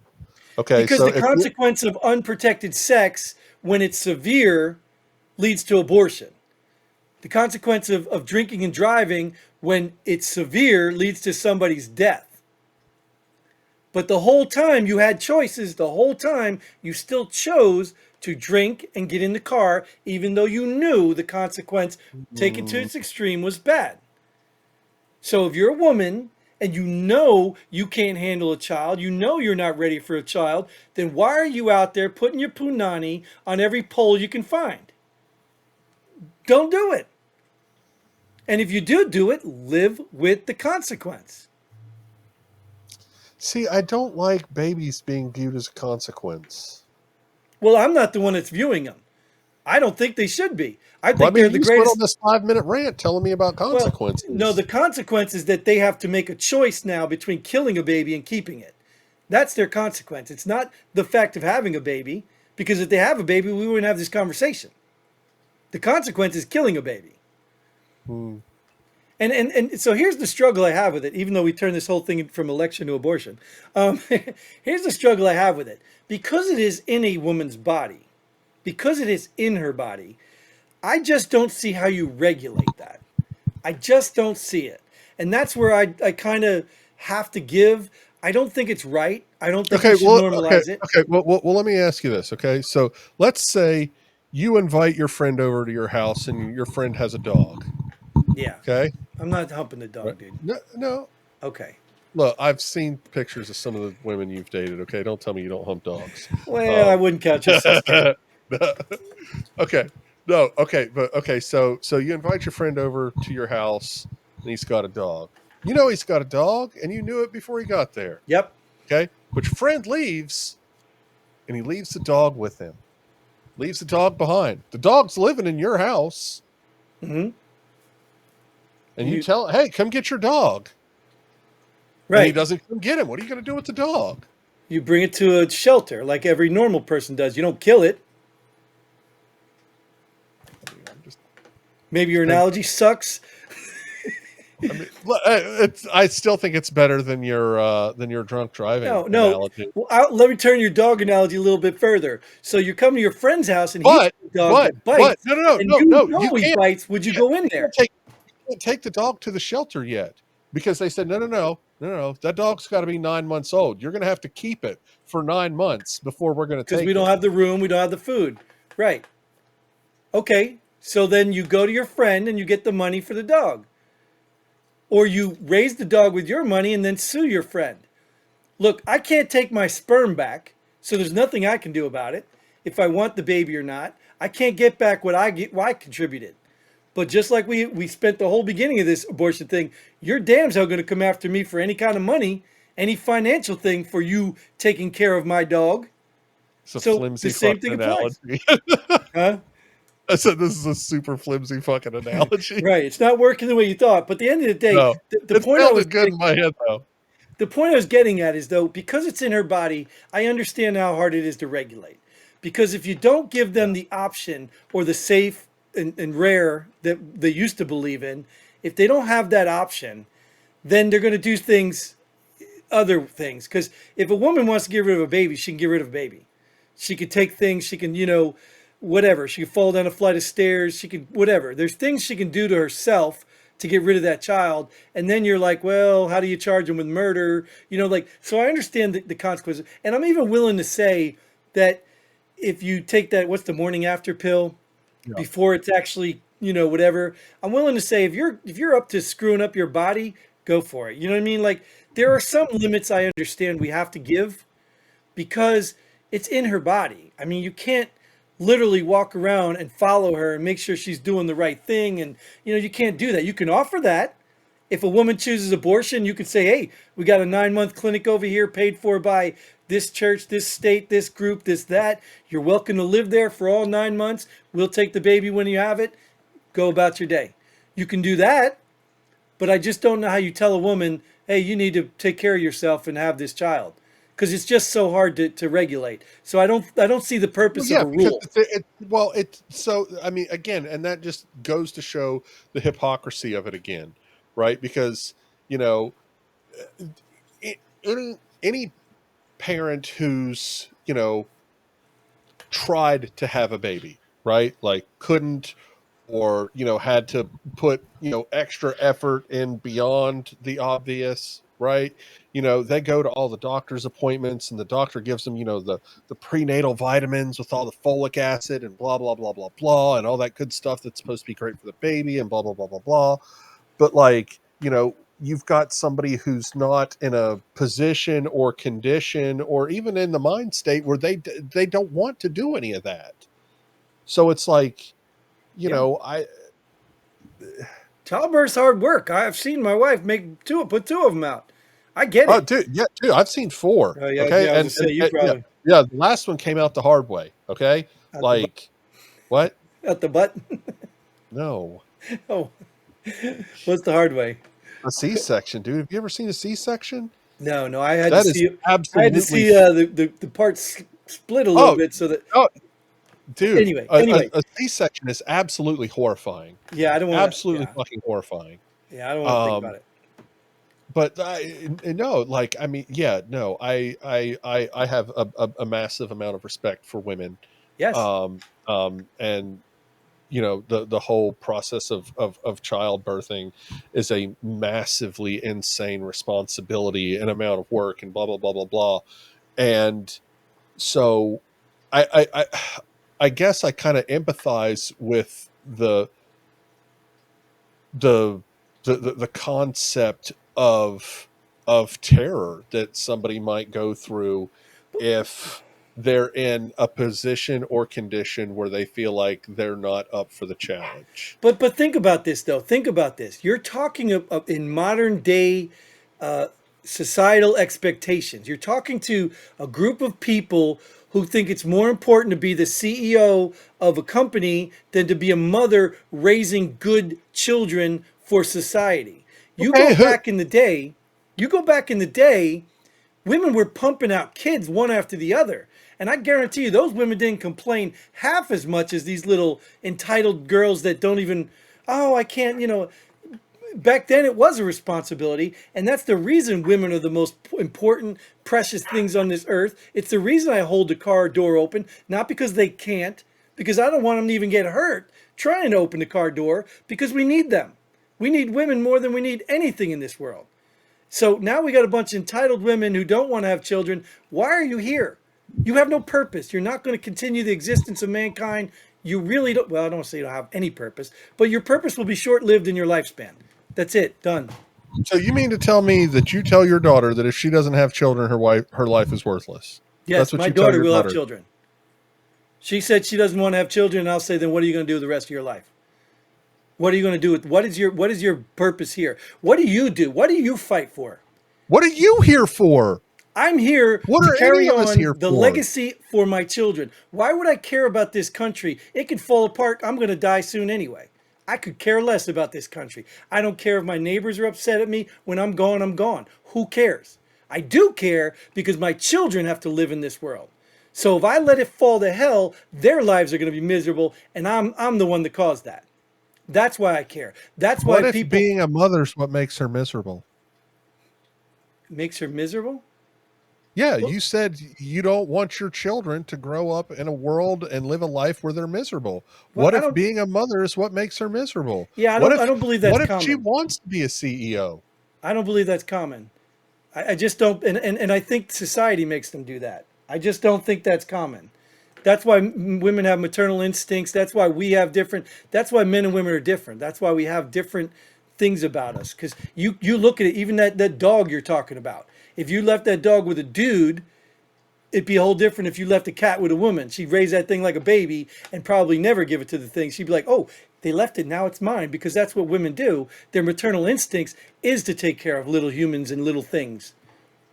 [SPEAKER 2] Okay,
[SPEAKER 1] Because
[SPEAKER 2] so
[SPEAKER 1] the
[SPEAKER 2] if you,
[SPEAKER 1] consequence of unprotected sex, when it's severe, leads to abortion. The consequence of drinking and driving, when it's severe, leads to somebody's death. But the whole time you had choices, the whole time you still chose to drink and get in the car, even though you knew the consequence taken to
[SPEAKER 2] mm,
[SPEAKER 1] its extreme was bad. So if you're a woman and you know you can't handle a child, you know you're not ready for a child, then why are you out there putting your punani on every pole you can find? Don't do it. And if you do it, live with the consequence.
[SPEAKER 2] see, I don't like babies being viewed as a consequence.
[SPEAKER 1] Well, I'm not the one that's viewing them. I don't think they should be. I
[SPEAKER 2] Well, I
[SPEAKER 1] think
[SPEAKER 2] mean,
[SPEAKER 1] they're the
[SPEAKER 2] you just went on
[SPEAKER 1] greatest.
[SPEAKER 2] this 5 minute rant telling me about
[SPEAKER 1] Well, no, the
[SPEAKER 2] consequences.
[SPEAKER 1] consequence is that they have to make a choice now between killing a baby and keeping it. That's their consequence. It's not the fact of having a baby, because if they have a baby, we wouldn't have this conversation. The consequence is killing a baby.
[SPEAKER 2] Hmm.
[SPEAKER 1] And so here's the struggle I have with it, even though we turned this whole thing from election to abortion. Um, here's the struggle I have with it. Because it is in a woman's body, because it is in her body, I just don't see how you regulate that. I just don't see it. And that's where I kind of have to give. I don't think it's right. I don't think we
[SPEAKER 2] Okay,
[SPEAKER 1] should
[SPEAKER 2] well, okay,
[SPEAKER 1] normalize it.
[SPEAKER 2] okay. Well, let me ask you this. Okay, so let's say you invite your friend over to your house, and your friend has a dog.
[SPEAKER 1] Yeah.
[SPEAKER 2] Okay,
[SPEAKER 1] I'm not humping the
[SPEAKER 2] right?
[SPEAKER 1] dog, dude.
[SPEAKER 2] No, no.
[SPEAKER 1] Okay.
[SPEAKER 2] Look, I've seen pictures of some of the women you've dated. Okay, don't tell me you don't hump dogs.
[SPEAKER 1] Well, I
[SPEAKER 2] Um,
[SPEAKER 1] wouldn't count your sister.
[SPEAKER 2] okay, no, okay, but okay. So you invite your friend over to your house, and he's got a dog. You know he's got a dog, and you knew it before he got there.
[SPEAKER 1] Yep.
[SPEAKER 2] Okay, but your friend leaves, and he leaves the dog with him. Leaves the dog behind. The dog's living in your house,
[SPEAKER 1] Hmm.
[SPEAKER 2] and you
[SPEAKER 1] You
[SPEAKER 2] tell, "Hey, come get your dog," and he
[SPEAKER 1] right.
[SPEAKER 2] doesn't come get him. What are you going to do with the dog?
[SPEAKER 1] You bring it to a shelter like every normal person does. You don't kill it.
[SPEAKER 2] I mean, I'm just
[SPEAKER 1] Maybe your
[SPEAKER 2] depends.
[SPEAKER 1] analogy sucks.
[SPEAKER 2] I mean, I still think it's better than your drunk driving
[SPEAKER 1] No, no.
[SPEAKER 2] analogy.
[SPEAKER 1] Well, let me turn your dog analogy a little bit further. So you come to your friend's house and he's
[SPEAKER 2] But
[SPEAKER 1] a dog that bites,
[SPEAKER 2] no, no, no,
[SPEAKER 1] and
[SPEAKER 2] no,
[SPEAKER 1] you
[SPEAKER 2] no.
[SPEAKER 1] know he bites. Would you
[SPEAKER 2] Can't
[SPEAKER 1] go in
[SPEAKER 2] you
[SPEAKER 1] there?
[SPEAKER 2] can't take the dog to the shelter yet because they said no, no, no, no, no. That dog's got to be 9 months old. You're going to have to keep it for 9 months before we're going to
[SPEAKER 1] Because we
[SPEAKER 2] take
[SPEAKER 1] don't
[SPEAKER 2] it.
[SPEAKER 1] have the room, we don't have the food. Right. Okay. So then you go to your friend and you get the money for the dog. Or you raise the dog with your money and then sue your friend. Look, I can't take my sperm back, so there's nothing I can do about it if I want the baby or not. I can't get back what I contributed. But just like we spent the whole beginning of this abortion thing, you're damn so going to come after me for any kind of money, any financial thing for you taking care of my dog.
[SPEAKER 2] It's a
[SPEAKER 1] So the
[SPEAKER 2] flimsy
[SPEAKER 1] same
[SPEAKER 2] fucking
[SPEAKER 1] thing applies.
[SPEAKER 2] analogy.
[SPEAKER 1] Huh?
[SPEAKER 2] I said this is a super flimsy fucking analogy.
[SPEAKER 1] Right. It's not working the way you thought. But at the end of the day,
[SPEAKER 2] No,
[SPEAKER 1] the
[SPEAKER 2] it
[SPEAKER 1] point I was
[SPEAKER 2] sounded good in my head though.
[SPEAKER 1] the point I was getting at is though, because it's in her body, I understand how hard it is to regulate. Because if you don't give them the option or the safe and rare that they used to believe in, if they don't have that option, then they're going to do other things. Because if a woman wants to get rid of a baby, she can get rid of a baby. She could take things, she can, whatever. She could fall down a flight of stairs, she could, whatever. There's things she can do to herself to get rid of that child. And then you're like, well, how do you charge them with murder? So I understand the consequences. And I'm even willing to say that if you take that, what's the morning after pill
[SPEAKER 2] Yeah.
[SPEAKER 1] before it's actually, whatever, I'm willing to say if you're up to screwing up your body, go for it. You know what I mean? Like there are some limits I understand we have to give because it's in her body. I mean, you can't literally walk around and follow her and make sure she's doing the right thing. And, you can't do that. You can offer that If a woman chooses abortion, you could say, hey, we got a 9 month clinic over here paid for by this church, this state, this group, this, that. You're welcome to live there for all 9 months. We'll take the baby when you have it. Go about your day. You can do that, but I just don't know how you tell a woman, hey, you need to take care of yourself and have this child. Because it's just so hard to regulate. So I don't see the
[SPEAKER 2] Well,
[SPEAKER 1] purpose of
[SPEAKER 2] yeah,
[SPEAKER 1] a
[SPEAKER 2] because
[SPEAKER 1] rule.
[SPEAKER 2] well, it's so. I mean, again, and that just goes to show the hypocrisy of it again, right? Because you know, any parent who's tried to have a baby, right? Like couldn't, or had to put extra effort in beyond the obvious, right? They go to all the doctor's appointments, and the doctor gives them the prenatal vitamins with all the folic acid and blah blah blah blah blah and all that good stuff that's supposed to be great for the baby and blah blah blah blah blah. But like, you've got somebody who's not in a position or condition or even in the mind state where they don't want to do any of that. So it's like,
[SPEAKER 1] Yeah.
[SPEAKER 2] I
[SPEAKER 1] Childbirth's hard work. I've seen my wife put two of them out. I get
[SPEAKER 2] oh
[SPEAKER 1] it.
[SPEAKER 2] dude, yeah, dude, I've seen four.
[SPEAKER 1] Oh yeah,
[SPEAKER 2] Okay.
[SPEAKER 1] yeah. I was
[SPEAKER 2] And,
[SPEAKER 1] gonna say you
[SPEAKER 2] yeah,
[SPEAKER 1] probably
[SPEAKER 2] yeah, the last one came out the hard way. Okay.
[SPEAKER 1] out the butt.
[SPEAKER 2] Like, what?
[SPEAKER 1] Out the butt.
[SPEAKER 2] No.
[SPEAKER 1] Oh, what's the hard way?
[SPEAKER 2] A C-section, dude. Have you ever seen a C-section?
[SPEAKER 1] No, no. I had to
[SPEAKER 2] That is
[SPEAKER 1] see. I had to
[SPEAKER 2] absolutely
[SPEAKER 1] see the parts split a little
[SPEAKER 2] oh,
[SPEAKER 1] bit so that.
[SPEAKER 2] oh, dude,
[SPEAKER 1] Anyway, anyway.
[SPEAKER 2] a C-section is absolutely horrifying.
[SPEAKER 1] Yeah, I don't want to.
[SPEAKER 2] Absolutely
[SPEAKER 1] Yeah,
[SPEAKER 2] fucking horrifying.
[SPEAKER 1] yeah. I don't want to think
[SPEAKER 2] Um,
[SPEAKER 1] about it.
[SPEAKER 2] but no, like, I mean, yeah, no, I have a massive amount of respect for women.
[SPEAKER 1] Yes.
[SPEAKER 2] And the whole process of childbirthing is a massively insane responsibility and amount of work and blah blah blah blah blah. And so I guess I kind of empathize with the the concept of terror that somebody might go through if they're in a position or condition where they feel like they're not up for the challenge.
[SPEAKER 1] But think about this though. Think about this. You're talking of in modern day uh, societal expectations. You're talking to a group of people who think it's more important to be the CEO of a company than to be a mother raising good children for society. You go
[SPEAKER 2] Okay, who
[SPEAKER 1] back in the day, you go back in the day, women were pumping out kids one after the other. And I guarantee you, those women didn't complain half as much as these little entitled girls that don't even, oh, I can't, back then it was a responsibility. And that's the reason women are the most important, precious things on this earth. It's the reason I hold the car door open, not because they can't, because I don't want them to even get hurt trying to open the car door, because we need them. We need women more than we need anything in this world. So now we got a bunch of entitled women who don't want to have children. Why are you here? You have no purpose. You're not going to continue the existence of mankind. You really don't. Well, I don't want to say you don't have any purpose, but your purpose will be short lived in your lifespan. That's it. Done.
[SPEAKER 2] so you mean to tell me that you tell your daughter that if she doesn't have children, her life is worthless? That's
[SPEAKER 1] Yes,
[SPEAKER 2] what
[SPEAKER 1] my
[SPEAKER 2] you tell
[SPEAKER 1] daughter
[SPEAKER 2] your
[SPEAKER 1] will have
[SPEAKER 2] daughter.
[SPEAKER 1] children. She said she doesn't want to have children, and I'll say, then what are you going to do the rest of your life? What are you going to do with what is your purpose here? What do you do? What do you fight for?
[SPEAKER 2] What are you here for?
[SPEAKER 1] I'm here
[SPEAKER 2] What
[SPEAKER 1] to
[SPEAKER 2] are any
[SPEAKER 1] carry
[SPEAKER 2] of us
[SPEAKER 1] on
[SPEAKER 2] here
[SPEAKER 1] the
[SPEAKER 2] for?
[SPEAKER 1] legacy for my children. Why would I care about this country? It could fall apart. I'm going to die soon anyway. I could care less about this country. I don't care if my neighbors are upset at me. When I'm gone, I'm gone. Who cares? I do care because my children have to live in this world. So if I let it fall to hell, their lives are going to be miserable, and I'm the one that caused that. That's why I care. That's why
[SPEAKER 2] What if
[SPEAKER 1] people
[SPEAKER 2] being a mother's what makes her miserable?
[SPEAKER 1] makes her miserable.
[SPEAKER 2] Yeah,
[SPEAKER 1] Well,
[SPEAKER 2] you said you don't want your children to grow up in a world and live a life where they're miserable.
[SPEAKER 1] well,
[SPEAKER 2] What
[SPEAKER 1] I
[SPEAKER 2] if
[SPEAKER 1] don't.
[SPEAKER 2] being a mother is what makes her miserable?
[SPEAKER 1] Yeah, I
[SPEAKER 2] What
[SPEAKER 1] don't. I
[SPEAKER 2] if
[SPEAKER 1] don't believe that's
[SPEAKER 2] what if she
[SPEAKER 1] common.
[SPEAKER 2] wants to be a CEO?
[SPEAKER 1] I don't believe that's common. I just don't, and I think society makes them do that. I just don't think that's common. That's why women have maternal instincts. That's why we have different. That's why men and women are different. That's why we have different things about us. Because you look at it, even that dog you're talking about. If you left that dog with a dude, it'd be a whole different if you left a cat with a woman. She'd raise that thing like a baby and probably never give it to the thing. She'd be like, oh, They left it. Now it's mine because that's what women do. Their maternal instincts is to take care of little humans and little things.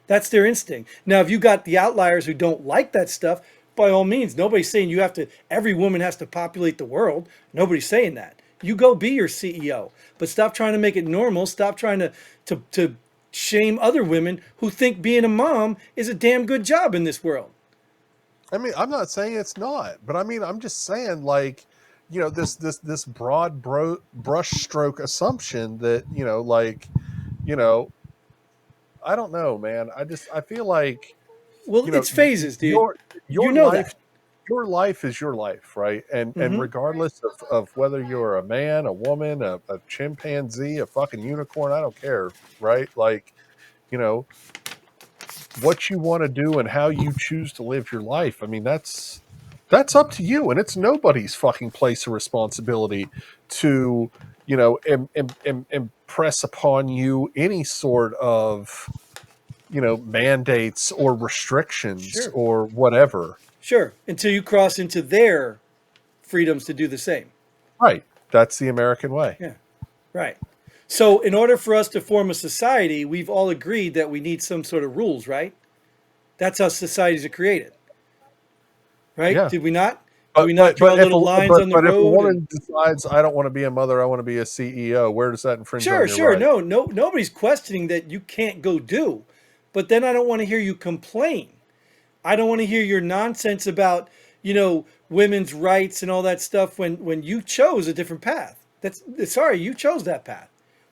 [SPEAKER 1] That's their instinct. Now, if you got the outliers who don't like that stuff, by all means, nobody's saying you have to, every woman has to populate the world. Nobody's saying that. You go be your CEO, but stop trying to make it normal. Stop trying to shame other women who think being a mom is a damn good job in this world.
[SPEAKER 2] I mean, I'm not saying it's not, but I mean, I'm just saying, like, this broad brushstroke assumption that, you know, I don't know, man. I feel like,
[SPEAKER 1] Well,
[SPEAKER 2] you know,
[SPEAKER 1] it's phases, dude.
[SPEAKER 2] your
[SPEAKER 1] You
[SPEAKER 2] your
[SPEAKER 1] know
[SPEAKER 2] life
[SPEAKER 1] that.
[SPEAKER 2] your life is your life, right? And
[SPEAKER 1] Hmm.
[SPEAKER 2] regardless of whether you're a man, a woman, a chimpanzee, a fucking unicorn, I don't care, right? Like, you know, what you want to do and how you choose to live your life. I mean, that's up to you, and it's nobody's fucking place of responsibility to, impress upon you any sort of, mandates or restrictions
[SPEAKER 1] Sure.
[SPEAKER 2] or whatever.
[SPEAKER 1] Sure. Until you cross into their freedoms to do the same.
[SPEAKER 2] Right. That's the American way.
[SPEAKER 1] Yeah. Right. So, in order for us to form a society, we've all agreed that we need some sort of rules, right? That's how societies are created, right?
[SPEAKER 2] Yeah.
[SPEAKER 1] Did we not? Did
[SPEAKER 2] But
[SPEAKER 1] we not
[SPEAKER 2] but
[SPEAKER 1] draw
[SPEAKER 2] but if
[SPEAKER 1] little
[SPEAKER 2] a
[SPEAKER 1] lines
[SPEAKER 2] but
[SPEAKER 1] on the
[SPEAKER 2] but if a
[SPEAKER 1] road? And
[SPEAKER 2] woman decides I don't want to be a mother, I want to be a CEO, where does that infringe on
[SPEAKER 1] sure,
[SPEAKER 2] your
[SPEAKER 1] sure,
[SPEAKER 2] right?
[SPEAKER 1] no, no, nobody's questioning that you can't go do, but then I don't want to hear you complain. I don't want to hear your nonsense about women's rights and all that stuff when you chose a different path. That's sorry, you chose that path,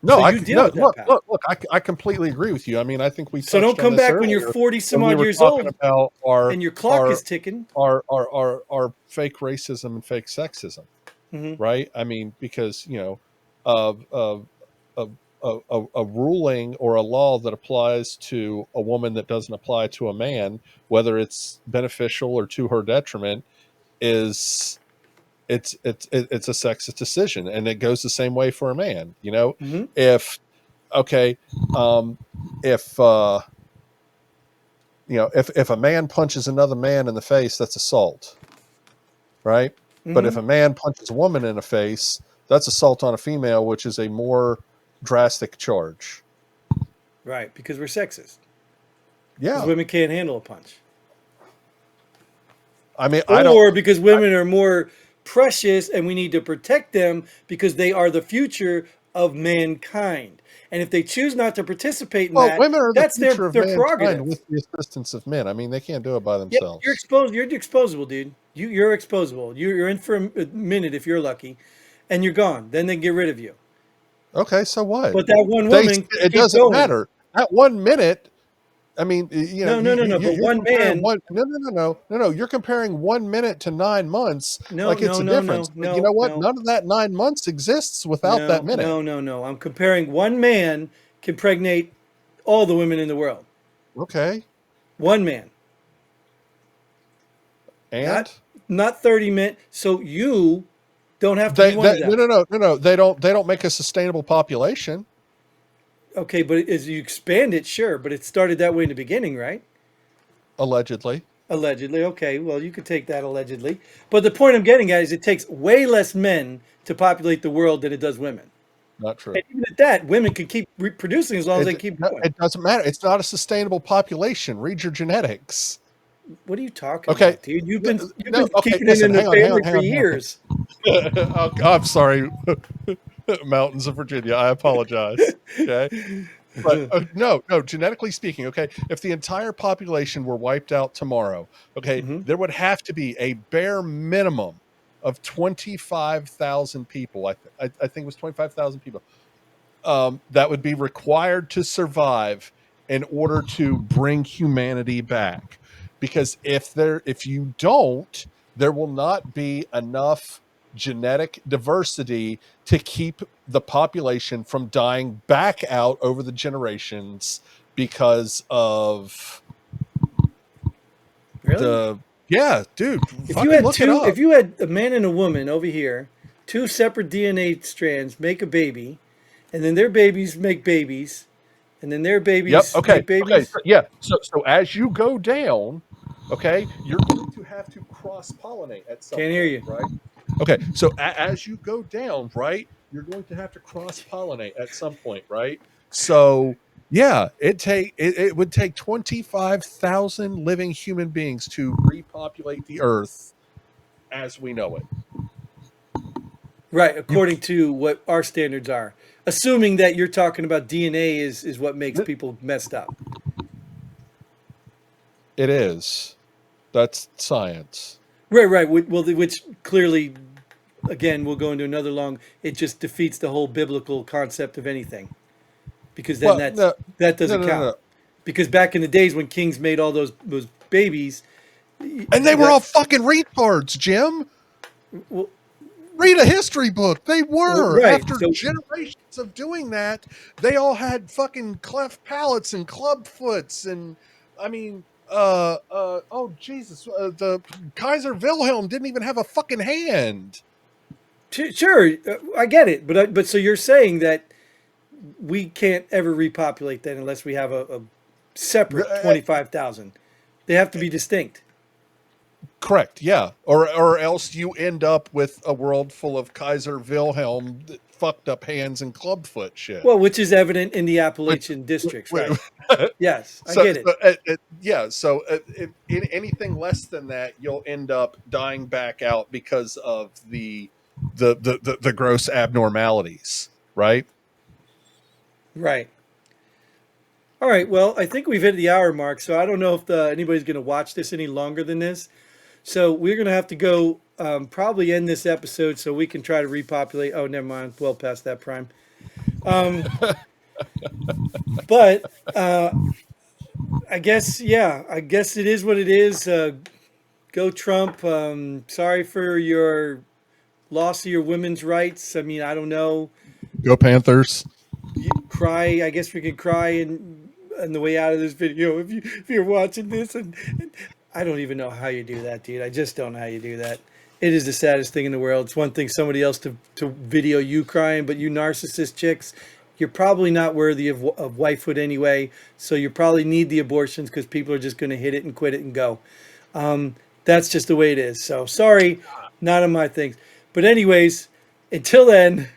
[SPEAKER 1] so
[SPEAKER 2] No,
[SPEAKER 1] you deal
[SPEAKER 2] no,
[SPEAKER 1] with that path.
[SPEAKER 2] look. I completely agree with you. I mean, I think we
[SPEAKER 1] So don't
[SPEAKER 2] touched on
[SPEAKER 1] come
[SPEAKER 2] this
[SPEAKER 1] back when you're
[SPEAKER 2] earlier
[SPEAKER 1] 40 some
[SPEAKER 2] when we
[SPEAKER 1] odd
[SPEAKER 2] were
[SPEAKER 1] years
[SPEAKER 2] talking
[SPEAKER 1] old
[SPEAKER 2] about
[SPEAKER 1] and your clock
[SPEAKER 2] our
[SPEAKER 1] is ticking.
[SPEAKER 2] our fake racism and fake sexism,
[SPEAKER 1] Hmm.
[SPEAKER 2] right? I mean, because of of a ruling or a law that applies to a woman that doesn't apply to a man, whether it's beneficial or to her detriment, is it's a sexist decision, and it goes the same way for a man.
[SPEAKER 1] Hmm.
[SPEAKER 2] If okay, um, if if a man punches another man in the face, that's assault, right? But if
[SPEAKER 1] Hmm.
[SPEAKER 2] a man punches a woman in the face, that's assault on a female, which is a more drastic charge.
[SPEAKER 1] Right, because we're sexist. Because
[SPEAKER 2] Yeah,
[SPEAKER 1] women can't handle a punch,
[SPEAKER 2] I mean, I don't.
[SPEAKER 1] or because women are more precious and we need to protect them because they are the future of mankind. And if they choose not to participate in
[SPEAKER 2] Well,
[SPEAKER 1] that,
[SPEAKER 2] women are the
[SPEAKER 1] that's
[SPEAKER 2] future of
[SPEAKER 1] their
[SPEAKER 2] mankind
[SPEAKER 1] prerogative.
[SPEAKER 2] with the assistance of men. I mean, they can't do it by
[SPEAKER 1] Yep, you're
[SPEAKER 2] themselves.
[SPEAKER 1] exposed. You're exposable, dude. You're exposable. You're in for a minute if you're lucky, and you're gone. Then they get rid of you.
[SPEAKER 2] Okay, so what?
[SPEAKER 1] But that one
[SPEAKER 2] They
[SPEAKER 1] woman can
[SPEAKER 2] it
[SPEAKER 1] keep
[SPEAKER 2] doesn't
[SPEAKER 1] going.
[SPEAKER 2] matter. At 1 minute, I mean,
[SPEAKER 1] No, no, no, no. But
[SPEAKER 2] you're
[SPEAKER 1] one
[SPEAKER 2] comparing
[SPEAKER 1] man.
[SPEAKER 2] one. No. You're comparing 1 minute to 9 months
[SPEAKER 1] No,
[SPEAKER 2] like it's
[SPEAKER 1] no,
[SPEAKER 2] a
[SPEAKER 1] no,
[SPEAKER 2] difference.
[SPEAKER 1] no,
[SPEAKER 2] But you
[SPEAKER 1] no,
[SPEAKER 2] know what?
[SPEAKER 1] no,
[SPEAKER 2] None of that 9 months exists without that
[SPEAKER 1] no,
[SPEAKER 2] minute.
[SPEAKER 1] no, no, no. I'm comparing one man can pregnate all the women in the world.
[SPEAKER 2] Okay,
[SPEAKER 1] One man, not
[SPEAKER 2] and
[SPEAKER 1] 30 men. So you don't have to be
[SPEAKER 2] they
[SPEAKER 1] one of
[SPEAKER 2] no
[SPEAKER 1] them.
[SPEAKER 2] no no no no. They don't make a sustainable population.
[SPEAKER 1] Okay, but as you expand it, sure. But it started that way in the beginning, right?
[SPEAKER 2] Allegedly,
[SPEAKER 1] Allegedly. Okay, well, you could take that allegedly. But the point I'm getting at is it takes way less men to populate the world than it does women.
[SPEAKER 2] not
[SPEAKER 1] And
[SPEAKER 2] true.
[SPEAKER 1] even at that, women can keep reproducing as long as they
[SPEAKER 2] It
[SPEAKER 1] keep
[SPEAKER 2] no,
[SPEAKER 1] going.
[SPEAKER 2] it doesn't matter. It's not a sustainable population. Read your genetics.
[SPEAKER 1] What are you talking
[SPEAKER 2] Okay.
[SPEAKER 1] about, dude?
[SPEAKER 2] No,
[SPEAKER 1] You've
[SPEAKER 2] no,
[SPEAKER 1] been
[SPEAKER 2] okay.
[SPEAKER 1] keeping it
[SPEAKER 2] Listen.
[SPEAKER 1] in the
[SPEAKER 2] Hang on. Hang on.
[SPEAKER 1] family
[SPEAKER 2] Hang
[SPEAKER 1] for
[SPEAKER 2] on. Hang on.
[SPEAKER 1] years.
[SPEAKER 2] Oh, I'm sorry, mountains of Virginia. I apologize. Okay, but no. Genetically speaking, okay, if the entire population were wiped out tomorrow, okay,
[SPEAKER 1] Hmm.
[SPEAKER 2] there would have to be a bare minimum of 25,000 people. I think it was 25,000 people that would be required to survive in order to bring humanity back. Because if you don't, there will not be enough genetic diversity to keep the population from dying back out over the generations because of
[SPEAKER 1] Really?
[SPEAKER 2] the yeah, dude, fucking look it
[SPEAKER 1] If
[SPEAKER 2] up.
[SPEAKER 1] you had a man and a woman over here, two separate DNA strands make a baby, and then their babies make babies, and then their
[SPEAKER 2] Yep.
[SPEAKER 1] babies
[SPEAKER 2] Okay.
[SPEAKER 1] make
[SPEAKER 2] Okay.
[SPEAKER 1] babies.
[SPEAKER 2] Yeah. So as you go down, okay, you're going to have to cross pollinate at some
[SPEAKER 1] Can't hear
[SPEAKER 2] point,
[SPEAKER 1] you.
[SPEAKER 2] right? Okay, so as you go down, right, you're going to have to cross pollinate at some point, right? So yeah, it would take 25,000 living human beings to repopulate the Earth as we know it.
[SPEAKER 1] Right,
[SPEAKER 2] You,
[SPEAKER 1] according to what our standards are. Assuming that you're talking about DNA is what makes people messed up.
[SPEAKER 2] it is. That's science.
[SPEAKER 1] Right, right. Well, which clearly, again, we'll go into another long. It just defeats the whole biblical concept of anything, because then
[SPEAKER 2] Well, no,
[SPEAKER 1] that
[SPEAKER 2] no,
[SPEAKER 1] doesn't
[SPEAKER 2] no, no,
[SPEAKER 1] count.
[SPEAKER 2] no.
[SPEAKER 1] Because back in the days when kings made all those babies,
[SPEAKER 2] And they were
[SPEAKER 1] that
[SPEAKER 2] all fucking retards, Jim.
[SPEAKER 1] well,
[SPEAKER 2] Read a history book. They were.
[SPEAKER 1] right.
[SPEAKER 2] After
[SPEAKER 1] So
[SPEAKER 2] generations of doing that, they all had fucking cleft palates and club foots. And I mean, oh Jesus, the Kaiser Wilhelm didn't even have a fucking hand.
[SPEAKER 1] sure, I get it, but so you're saying that we can't ever repopulate that unless we have a separate
[SPEAKER 2] Uh,
[SPEAKER 1] 25,000. They have to be distinct.
[SPEAKER 2] Correct. Yeah. Or else you end up with a world full of Kaiser Wilhelm fucked up hands and clubfoot shit.
[SPEAKER 1] Well, which is evident in the
[SPEAKER 2] Which,
[SPEAKER 1] Appalachian districts, right?
[SPEAKER 2] which,
[SPEAKER 1] Yes, I
[SPEAKER 2] so,
[SPEAKER 1] get it.
[SPEAKER 2] so yeah. So in anything less than that, you'll end up dying back out because of the gross abnormalities, right?
[SPEAKER 1] Right. All right. Well, I think we've hit the hour mark, so I don't know if anybody's going to watch this any longer than this. So we're going to have to go probably end this episode so we can try to repopulate. Oh, never mind. Well past that prime. Um, but I guess, yeah, I guess it is what it is. Go Trump. Sorry for your loss of your women's rights. I mean, I don't know.
[SPEAKER 2] Go Panthers.
[SPEAKER 1] You cry. I guess we could cry in on the way out of this video if you're watching this. And I don't even know how you do that, dude. I just don't know how you do that. It is the saddest thing in the world. It's one thing somebody else to video you crying, but you narcissist chicks, you're probably not worthy of wifehood anyway. So you probably need the abortions because people are just going to hit it and quit it and go. That's just the way it is. So sorry, not on my things. But anyways, until then,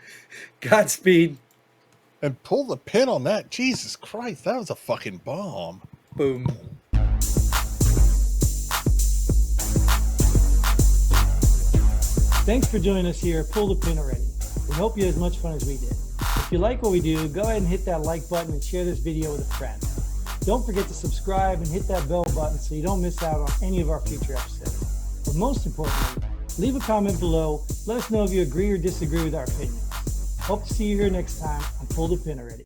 [SPEAKER 1] Godspeed.
[SPEAKER 2] And pull the pin on that. Jesus Christ, that was a fucking bomb.
[SPEAKER 1] Boom. Thanks for joining us here at Pull the Pin Already. We hope you had as much fun as we did. If you like what we do, go ahead and hit that like button and share this video with a friend. Don't forget to subscribe and hit that bell button so you don't miss out on any of our future episodes. But most importantly, leave a comment below. Let us know if you agree or disagree with our opinions. Hope to see you here next time on Pull the Pin Already.